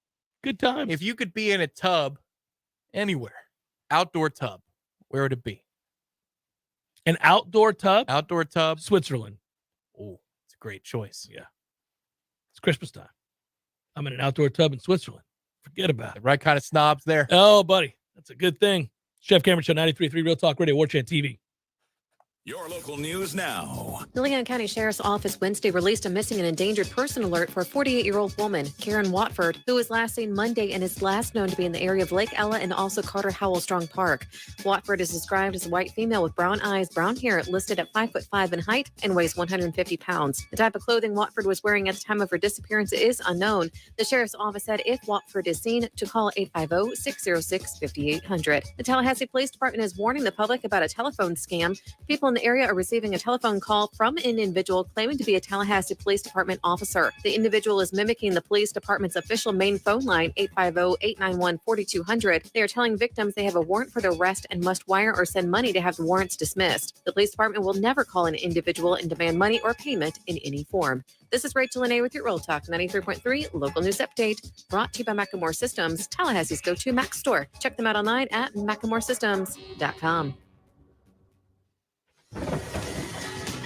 Good times. If you could be in a tub anywhere, outdoor tub, where would it be? An outdoor tub? Outdoor tub. Switzerland. Oh, it's a great choice. Yeah. It's Christmas time. I'm in an outdoor tub in Switzerland. Forget about it. The right kind of snobs there. Oh, buddy. That's a good thing. Chef Cameron Show, 93.3 Real Talk Radio, Warchant TV. Your local news now. The Leon County Sheriff's Office Wednesday released a missing and endangered person alert for a 48-year-old woman, Karen Watford, who was last seen Monday and is last known to be in the area of Lake Ella and also Carter Howell Strong Park. Watford is described as a white female with brown eyes, brown hair, listed at 5'5" in height and weighs 150 pounds. The type of clothing Watford was wearing at the time of her disappearance is unknown. The Sheriff's Office said if Watford is seen, to call 850-606-5800. The Tallahassee Police Department is warning the public about a telephone scam. People in the area are receiving a telephone call from an individual claiming to be a Tallahassee Police Department officer. The individual is mimicking the police department's official main phone line, 850-891-4200. They are telling victims they have a warrant for their arrest and must wire or send money to have the warrants dismissed. The police department will never call an individual and demand money or payment in any form. This is Rachel Lene with your Real Talk 93.3 Local News Update, brought to you by Macklemore Systems, Tallahassee's go-to Mac store. Check them out online at MacklemoreSystems.com.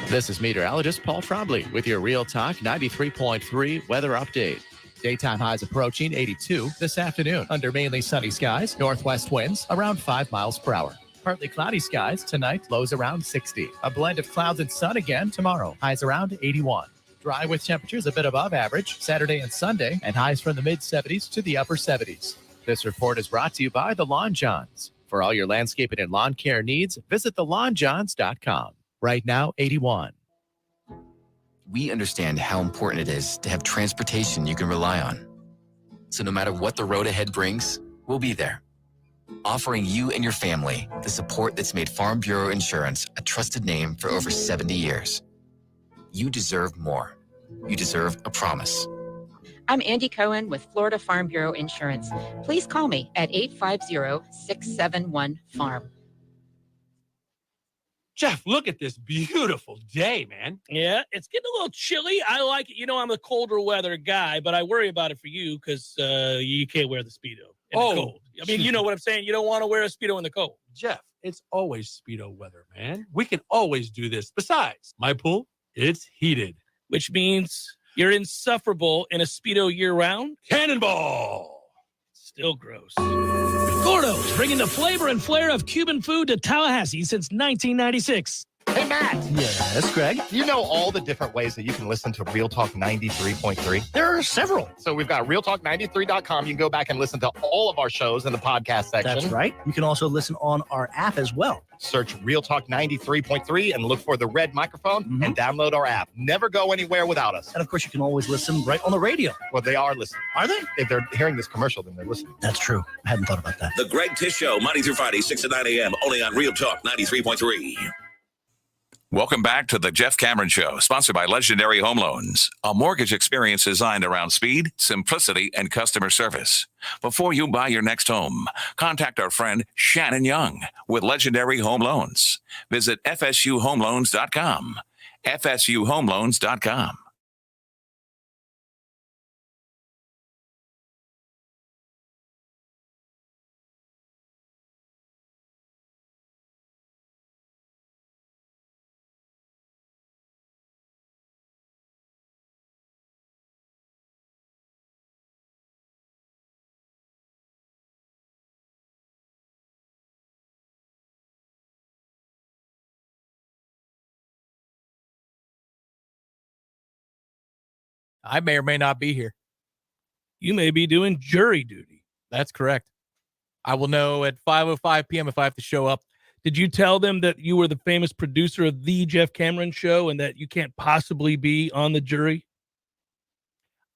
This is meteorologist Paul Trombley with your Real Talk 93.3 weather update. Daytime highs approaching 82 this afternoon under mainly sunny skies, northwest winds around 5 miles per hour. Partly cloudy skies tonight, lows around 60. A blend of clouds and sun again tomorrow, highs around 81. Dry with temperatures a bit above average Saturday and Sunday, and highs from the mid-70s to the upper 70s. This report is brought to you by the Lawn Johns. For all your landscaping and lawn care needs, visit thelawnjohns.com. Right now, 81. We understand how important it is to have transportation you can rely on. So no matter what the road ahead brings, we'll be there, offering you and your family the support that's made Farm Bureau Insurance a trusted name for over 70 years. You deserve more. You deserve a promise. I'm Andy Cohen with Florida Farm Bureau Insurance. Please call me at 850-671-FARM. Jeff, look at this beautiful day, man. Yeah, it's getting a little chilly. I like it. You know, I'm a colder weather guy, but I worry about it for you because you can't wear the Speedo in the cold. I mean, you know what I'm saying? You don't want to wear a Speedo in the cold. Jeff, it's always Speedo weather, man. We can always do this. Besides, my pool, it's heated. Which means you're insufferable in a Speedo year-round? Cannonball! Still gross. Gordo's, bringing the flavor and flair of Cuban food to Tallahassee since 1996. Hey, Matt. Yes, Greg? You know all the different ways that you can listen to Real Talk 93.3? There are several. So we've got realtalk93.com. You can go back and listen to all of our shows in the podcast section. That's right. You can also listen on our app as well. Search Real Talk 93.3 and look for the red microphone and download our app. Never go anywhere without us. And of course, you can always listen right on the radio. Well, they are listening. Are they? If they're hearing this commercial, then they're listening. That's true. I hadn't thought about that. The Greg Tish Show, Monday through Friday, 6 to 9 a.m., only on Real Talk 93.3. Welcome back to the Jeff Cameron Show, sponsored by Legendary Home Loans, a mortgage experience designed around speed, simplicity, and customer service. Before you buy your next home, contact our friend Shannon Young with Legendary Home Loans. Visit FSUHomeLoans.com. FSUHomeLoans.com. I may or may not be here. You may be doing jury duty. That's correct. I will know at 5:05 p.m. if I have to show up Did you tell them that you were the famous producer of the Jeff Cameron Show and that you can't possibly be on the jury?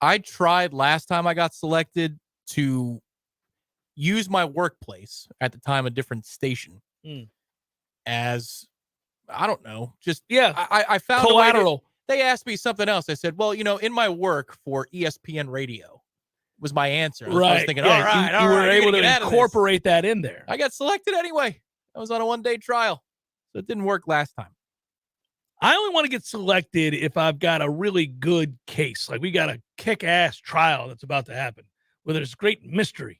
I tried last time I got selected to use my workplace, at the time a different station, as, I don't know, just, I found collateral. They asked me something else. I said, well, in my work for ESPN Radio was my answer. I was thinking, all right, you were able to incorporate that in there. I got selected anyway. I was on a one-day trial, so it didn't work last time. I only want to get selected if I've got a really good case. Like we got a kick-ass trial that's about to happen where there's great mystery,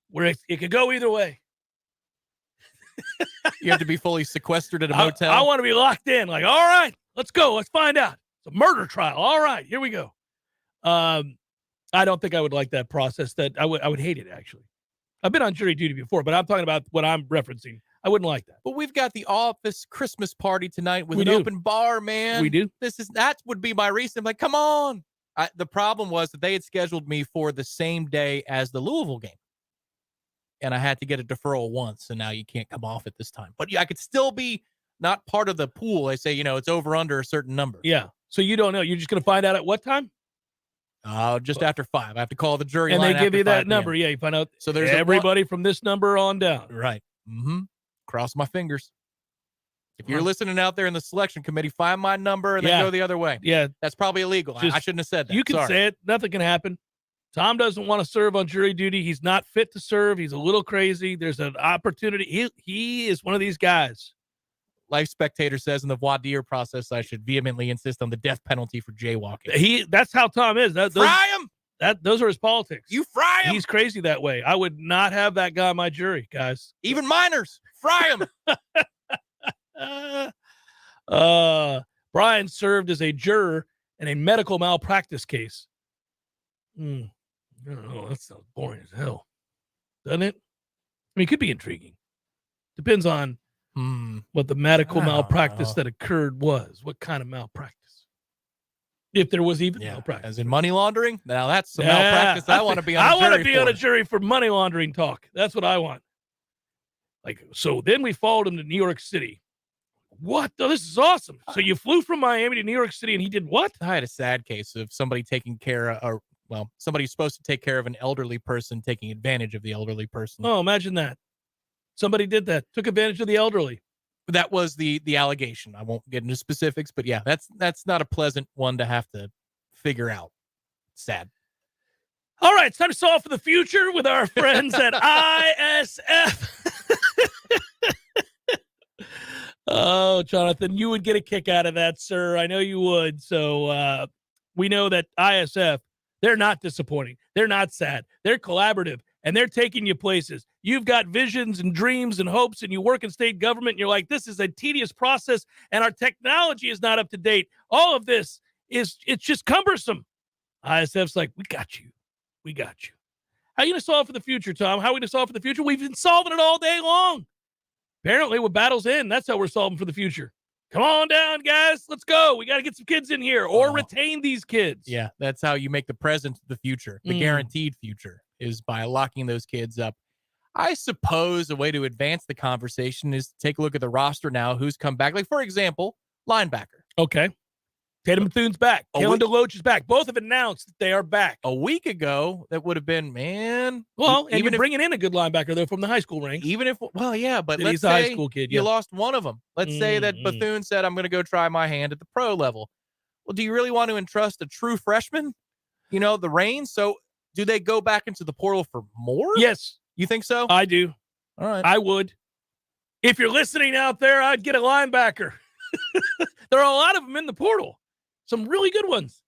where it could go either way. You have to be fully sequestered at a motel. I want to be locked in. Like, all right, let's go. Let's find out. It's a murder trial. All right, here we go. I don't think I would like that process. That I would hate it, actually. I've been on jury duty before, but I'm talking about what I'm referencing. I wouldn't like that. But we've got the office Christmas party tonight with open bar, man. We do. That would be my reason. Like, come on. The problem was that they had scheduled me for the same day as the Louisville game. And I had to get a deferral once, and now you can't come off at this time. But yeah, I could still be not part of the pool. They say, it's over under a certain number. Yeah. So you don't know. You're just going to find out at what time? Just after 5. I have to call the jury and line. And they give you that 5 number. Yeah, you find out. So there's everybody from this number on down. Right. Cross my fingers. If you're listening out there in the selection committee, find my number and then go the other way. Yeah. That's probably illegal. I shouldn't have said that. You can say it. Nothing can happen. Tom doesn't want to serve on jury duty. He's not fit to serve. He's a little crazy. There's an opportunity. He is one of these guys. Life Spectator says in the voir dire process, I should vehemently insist on the death penalty for jaywalking. That's how Tom is. Fry him. Those are his politics. You fry him. He's crazy that way. I would not have that guy on my jury, guys. Even minors. Fry him. Brian served as a juror in a medical malpractice case. I don't know. That sounds boring as hell. Doesn't it? I mean, it could be intriguing. Depends on what the medical malpractice that occurred was. What kind of malpractice? If there was even malpractice. As in money laundering? Now that's some malpractice I want to be on a jury I want to be on a jury for money laundering talk. That's what I want. So then we followed him to New York City. What? Oh, this is awesome. So you flew from Miami to New York City and he did what? I had a sad case of somebody taking care of, somebody who's supposed to take care of an elderly person taking advantage of the elderly person. Oh, imagine that. Somebody did that. Took advantage of the elderly. That was the allegation. I won't get into specifics, but yeah, that's not a pleasant one to have to figure out. Sad. All right, it's time to solve for the future with our friends at ISF. Oh, Jonathan, you would get a kick out of that, sir. I know you would. So we know that ISF, they're not disappointing. They're not sad. They're collaborative, and they're taking you places. You've got visions and dreams and hopes, and you work in state government, and you're like, this is a tedious process, and our technology is not up to date. All of this it's just cumbersome. ISF's like, we got you. We got you. How are you going to solve for the future, Tom? How are we going to solve for the future? We've been solving it all day long. Apparently, with battles in, that's how we're solving for the future. Come on down, guys. Let's go. We got to get some kids in here or retain these kids. Yeah, that's how you make the present the future. The guaranteed future is by locking those kids up. I suppose a way to advance the conversation is to take a look at the roster now. Who's come back? Like, for example, linebacker. Okay. Tatum Bethune's back. Kalen DeLoach is back. Both have announced that they are back. A week ago, that would have been, man. Well, and you're bringing in a good linebacker, though, from the high school ranks. Even if, but let's he's say a high school kid, you lost one of them. Let's say that Bethune said, I'm going to go try my hand at the pro level. Well, do you really want to entrust a true freshman, the reins? So do they go back into the portal for more? Yes. You think so? I do. All right. I would. If you're listening out there, I'd get a linebacker. There are a lot of them in the portal. Some really good ones.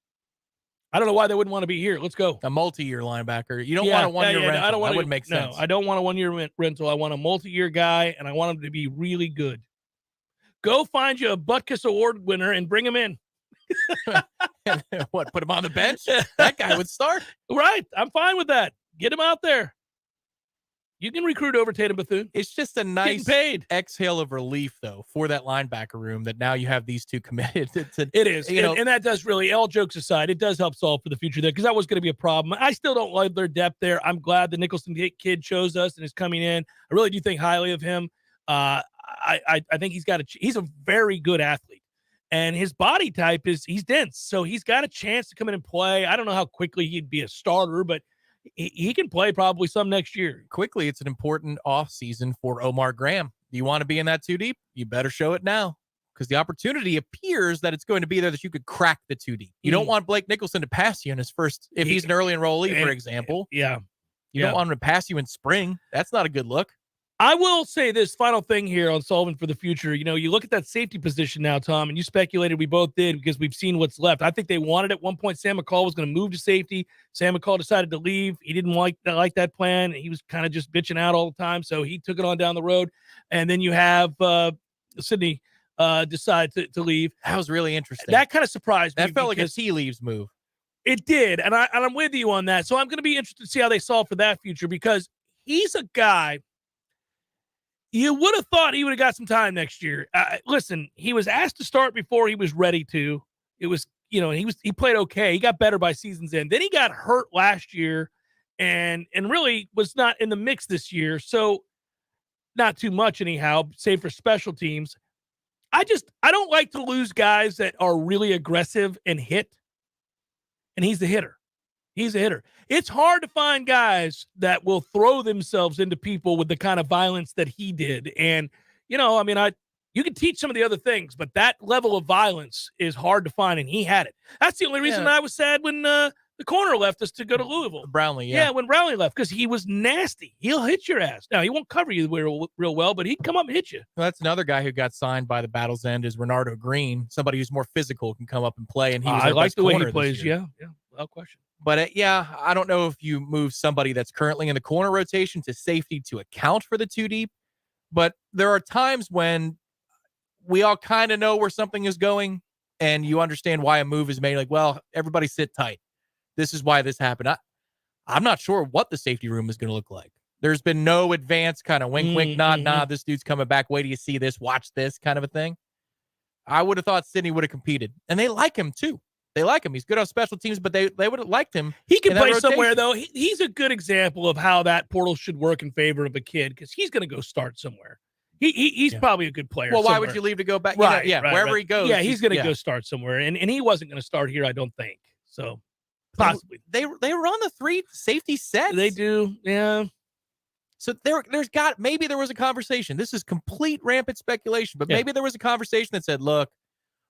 I don't know why they wouldn't want to be here. Let's go. A multi-year linebacker. You don't want a one-year rental. That wouldn't make sense. No, I don't want a one-year rental. I want a multi-year guy, and I want him to be really good. Go find you a Butkus Award winner and bring him in. What, put him on the bench? That guy would start. Right. I'm fine with that. Get him out there. You can recruit over Tatum Bethune. It's just a nice exhale of relief, though, for that linebacker room that now you have these two committed. It is. And that does really, all jokes aside, it does help solve for the future there because that was going to be a problem. I still don't love their depth there. I'm glad the Nicholson kid chose us and is coming in. I really do think highly of him. I think he's a very good athlete. And his body type he's dense. So he's got a chance to come in and play. I don't know how quickly he'd be a starter, but he can play probably some next year. Quickly, it's an important offseason for Omar Graham. Do you want to be in that 2 deep? You better show it now, because the opportunity appears that it's going to be there that you could crack the 2 deep. You don't want Blake Nicholson to pass you in his first, if he's an early enrollee, for example. Yeah. You don't want him to pass you in spring. That's not a good look. I will say this final thing here on Sullivan for the future. You look at that safety position now, Tom, and you speculated, we both did, because we've seen what's left. I think they wanted at one point Sam McCall was going to move to safety. Sam McCall decided to leave. He didn't like that plan. He was kind of just bitching out all the time, so he took it on down the road. And then you have Sydney decide to leave. That was really interesting. That kind of surprised me. That felt like a tea leaves move. It did, and I'm with you on that. So I'm going to be interested to see how they solve for that future, because he's a guy – you would have thought he would have got some time next year. Listen, he was asked to start before he was ready to. It was, he played okay. He got better by season's end. Then he got hurt last year and really was not in the mix this year. So not too much anyhow, save for special teams. I don't like to lose guys that are really aggressive and hit. And he's the hitter. He's a hitter. It's hard to find guys that will throw themselves into people with the kind of violence that he did. And, you can teach some of the other things, but that level of violence is hard to find, and he had it. That's the only reason I was sad when the corner left us to go to Louisville. Brownlee, yeah. Yeah, when Brownlee left, because he was nasty. He'll hit your ass. Now, he won't cover you real well, but he'd come up and hit you. Well, that's another guy who got signed by the Battle's End is Renardo Green. Somebody who's more physical can come up and play, and he was I like the way he plays. plays, yeah, without question. But, I don't know if you move somebody that's currently in the corner rotation to safety to account for the 2 deep. But there are times when we all kind of know where something is going, and you understand why a move is made. Like, well, everybody sit tight. This is why this happened. I'm not sure what the safety room is going to look like. There's been no advanced kind of wink, wink, nod, this dude's coming back. Wait till you see this, watch this kind of a thing. I would have thought Sydney would have competed. And they like him, too. They like him. He's good on special teams, but they would have liked him. He can play somewhere, though. He's a good example of how that portal should work in favor of a kid, because he's going to go start somewhere. He's probably a good player. Well, somewhere. why would you leave to go back? Right, wherever he goes. Yeah, he's going to go start somewhere, and he wasn't going to start here, I don't think. So possibly they run the 3 safety sets. They do, yeah. So maybe there was a conversation. This is complete rampant speculation, but maybe there was a conversation that said, look,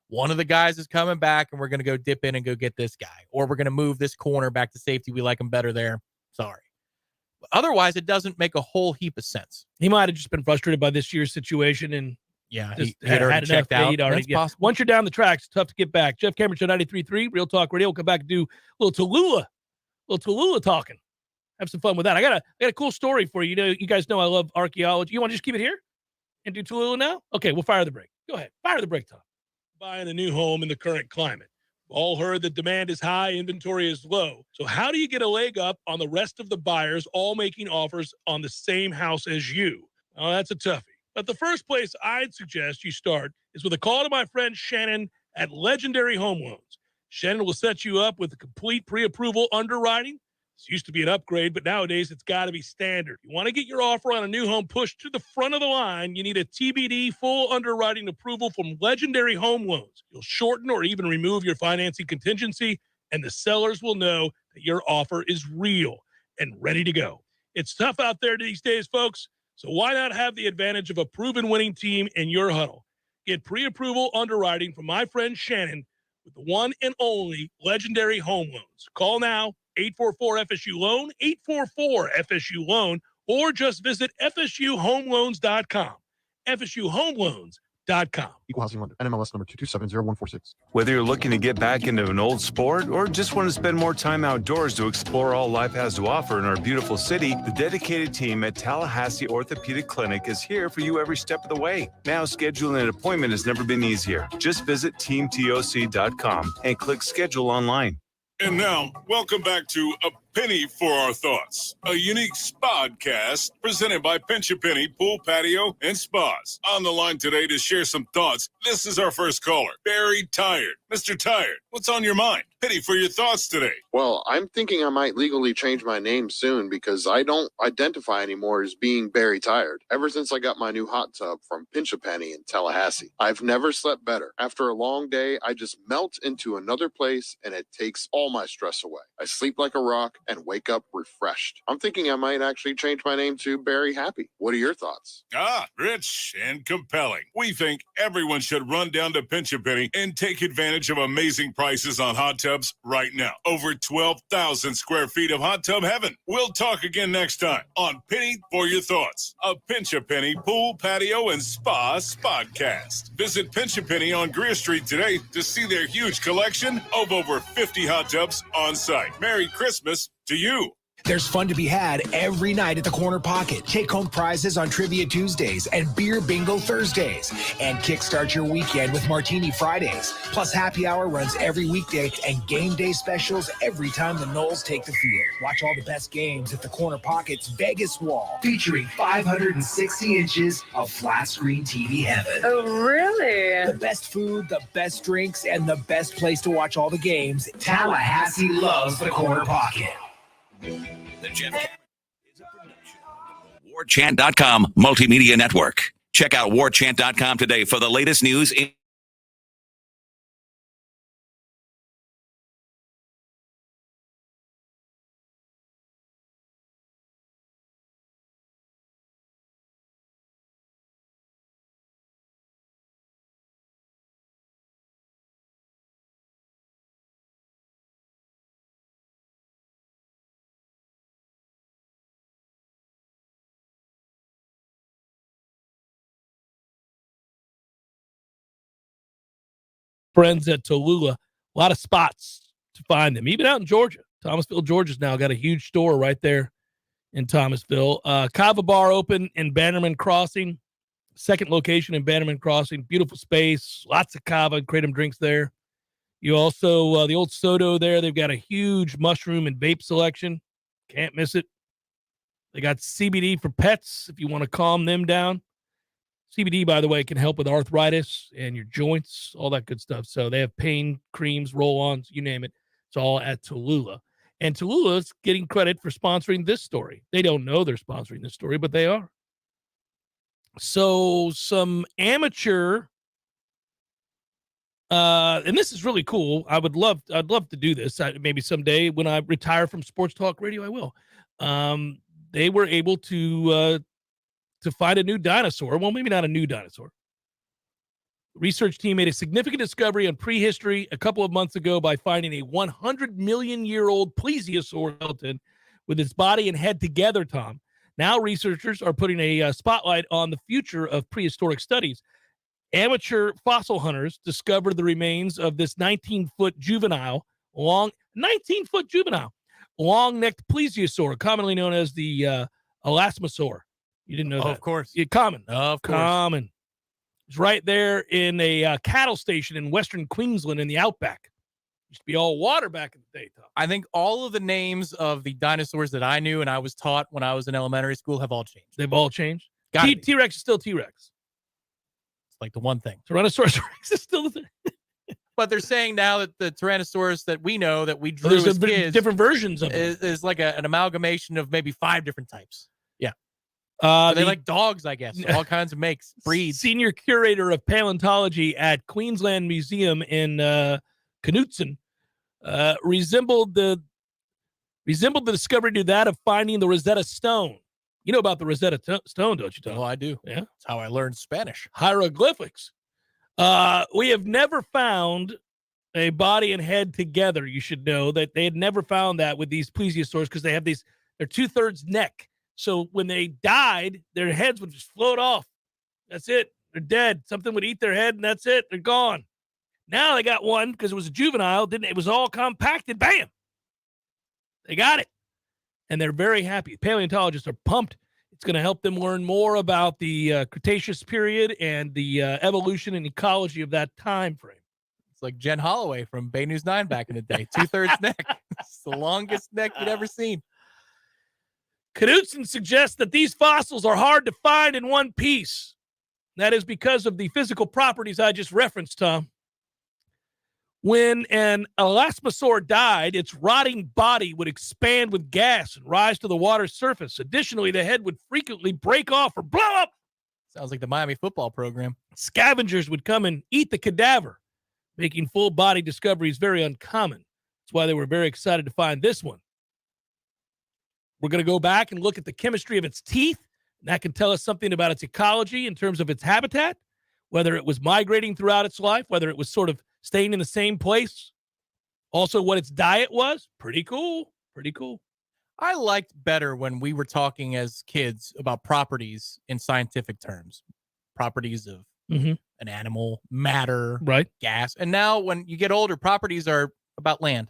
one of the guys is coming back, and we're going to go dip in and go get this guy, or we're going to move this corner back to safety. We like him better there. Sorry. Otherwise, it doesn't make a whole heap of sense. He might have just been frustrated by this year's situation and he had checked out. That's possible. Once you're down the tracks, it's tough to get back. Jeff Cameron Show 93.3, Real Talk Radio. We'll come back and do a little Tallulah talking. Have some fun with that. I got a cool story for you. You guys know I love archaeology. You want to just keep it here and do Tallulah now? Okay, we'll fire the break. Go ahead. Fire the break, Tom. Buying a new home in the current climate. All heard that demand is high, inventory is low. So how do you get a leg up on the rest of the buyers all making offers on the same house as you? Oh, that's a toughie. But the first place I'd suggest you start is with a call to my friend Shannon at Legendary Home Loans. Shannon will set you up with a complete pre-approval underwriting. This used to be an upgrade, but nowadays it's got to be standard. You want to get your offer on a new home pushed to the front of the line, you need a TBD full underwriting approval from Legendary Home Loans. You'll shorten or even remove your financing contingency, and the sellers will know that your offer is real and ready to go. It's tough out there these days, folks, so why not have the advantage of a proven winning team in your huddle? Get pre-approval underwriting from my friend Shannon with the one and only Legendary Home Loans. Call now. 844-FSU-LOAN, 844-FSU-LOAN, or just visit FSUHomeLoans.com. FSUHomeLoans.com. Equal housing lender. NMLS number 2270146. Whether you're looking to get back into an old sport or just want to spend more time outdoors to explore all life has to offer in our beautiful city, the dedicated team at Tallahassee Orthopedic Clinic is here for you every step of the way. Now, scheduling an appointment has never been easier. Just visit teamtoc.com and click schedule online. And now, welcome back to A Penny for Our Thoughts, a unique spodcast presented by Pinch A Penny Pool, Patio, and Spas. On the line today to share some thoughts, this is our first caller, Barry Tired. Mr. Tired, what's on your mind? Pity for your thoughts today. Well, I'm thinking I might legally change my name soon because I don't identify anymore as being Barry Tired. Ever since I got my new hot tub from Pinch a Penny in Tallahassee, I've never slept better. After a long day, I just melt into another place and it takes all my stress away. I sleep like a rock and wake up refreshed. I'm thinking I might actually change my name to Barry Happy. What are your thoughts? Rich and compelling. We think everyone should run down to Pinch a Penny and take advantage of amazing prices on hot tubs right now. Over 12,000 square feet of hot tub heaven. We'll talk again next time on Penny for Your Thoughts, a Pinch a Penny pool, patio, and spa podcast. Visit Pinch a Penny on Greer Street today to see their huge collection of over 50 hot tubs on site. Merry Christmas to you. There's fun to be had every night at the Corner Pocket. Take home prizes on Trivia Tuesdays and Beer Bingo Thursdays. And kickstart your weekend with Martini Fridays. Plus happy hour runs every weekday and game day specials every time the Noles take the field. Watch all the best games at the Corner Pocket's Vegas Wall, featuring 560 inches of flat screen TV heaven. Oh, really? The best food, the best drinks, and the best place to watch all the games. Tallahassee loves the Corner Pocket. The Jeff Cameron is a production of Warchant.com Multimedia Network. Check out Warchant.com today for the latest news in friends at Tallulah, a lot of spots to find them, even out in Georgia. Thomasville, Georgia's now got a huge store right there in Thomasville. Kava Bar open in Bannerman Crossing, second location in Bannerman Crossing. Beautiful space, lots of kava and kratom drinks there. You also, the old Soto there, they've got a huge mushroom and vape selection. Can't miss it. They got CBD for pets if you want to calm them down. CBD, by the way, can help with arthritis and your joints, all that good stuff. So they have pain creams, roll-ons, you name it. It's all at Tallulah. And Tallulah's getting credit for sponsoring this story. They don't know they're sponsoring this story, but they are. So some amateur, and this is really cool. I'd love to do this. Maybe someday when I retire from Sports Talk Radio, I will. They were able to find a new dinosaur. Well, maybe not a new dinosaur. The research team made a significant discovery on prehistory a couple of months ago by finding a 100 million year old plesiosaur skeleton with its body and head together, Tom. Now researchers are putting a spotlight on the future of prehistoric studies. Amateur fossil hunters discovered the remains of this 19-foot juvenile, long-necked plesiosaur, commonly known as the elasmosaur. You didn't know that? Of course. Yeah, common. Of course. Common. It's right there in a cattle station in western Queensland in the outback. Used to be all water back in the day, Tom. I think all of the names of the dinosaurs that I knew and I was taught when I was in elementary school have all changed. They've all changed? Gotta be. T-Rex is still T-Rex. It's like the one thing. Tyrannosaurus Rex is still the thing. But they're saying now that the Tyrannosaurus that we know, that we drew There's as kids, different versions of it. is like an amalgamation of maybe 5 different types. Yeah. They like dogs, I guess. All kinds of makes, breeds. Senior curator of paleontology at Queensland Museum in Knutson resembled the discovery to that of finding the Rosetta Stone. You know about the Rosetta Stone, don't you, Tom? Oh, I do. Yeah. That's how I learned Spanish. Hieroglyphics. We have never found a body and head together. You should know that they had never found that with these plesiosaurs because they have they're 2/3 neck. So when they died, their heads would just float off. That's it. They're dead. Something would eat their head, and that's it. They're gone. Now they got one because it was a juvenile. It was all compacted. Bam. They got it. And they're very happy. Paleontologists are pumped. It's going to help them learn more about the Cretaceous period and the evolution and ecology of that time frame. It's like Jen Holloway from Bay News 9 back in the day. 2/3 neck. It's the longest neck you'd ever seen. Knudsen suggests that these fossils are hard to find in one piece. That is because of the physical properties I just referenced, Tom. When an elasmosaur died, its rotting body would expand with gas and rise to the water's surface. Additionally, the head would frequently break off or blow up. Sounds like the Miami football program. Scavengers would come and eat the cadaver, making full body discoveries very uncommon. That's why they were very excited to find this one. We're going to go back and look at the chemistry of its teeth. And that can tell us something about its ecology in terms of its habitat, whether it was migrating throughout its life, whether it was sort of staying in the same place. Also, what its diet was. Pretty cool. Pretty cool. I liked better when we were talking as kids about properties in scientific terms. Properties of an animal, matter, right? Gas. And now when you get older, properties are about land.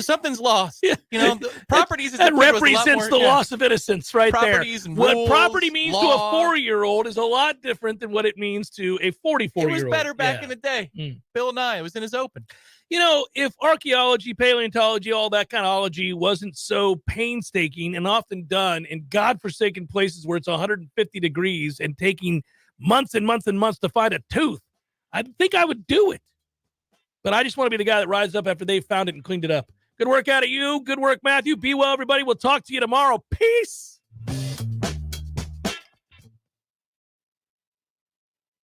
Something's lost. You know, the properties that represents the loss of innocence right properties there. And what rules, property means law. to a 4-year-old is a lot different than what it means to a 44-year-old. It was better back in the day. Bill Nye, it was in his open. You know, if archaeology, paleontology, all that kind of ology wasn't so painstaking and often done in godforsaken places where it's 150 degrees and taking months and months and months to find a tooth, I think I would do it. But I just want to be the guy that rises up after they found it and cleaned it up. Good work out of you. Good work, Matthew. Be well, everybody. We'll talk to you tomorrow. Peace.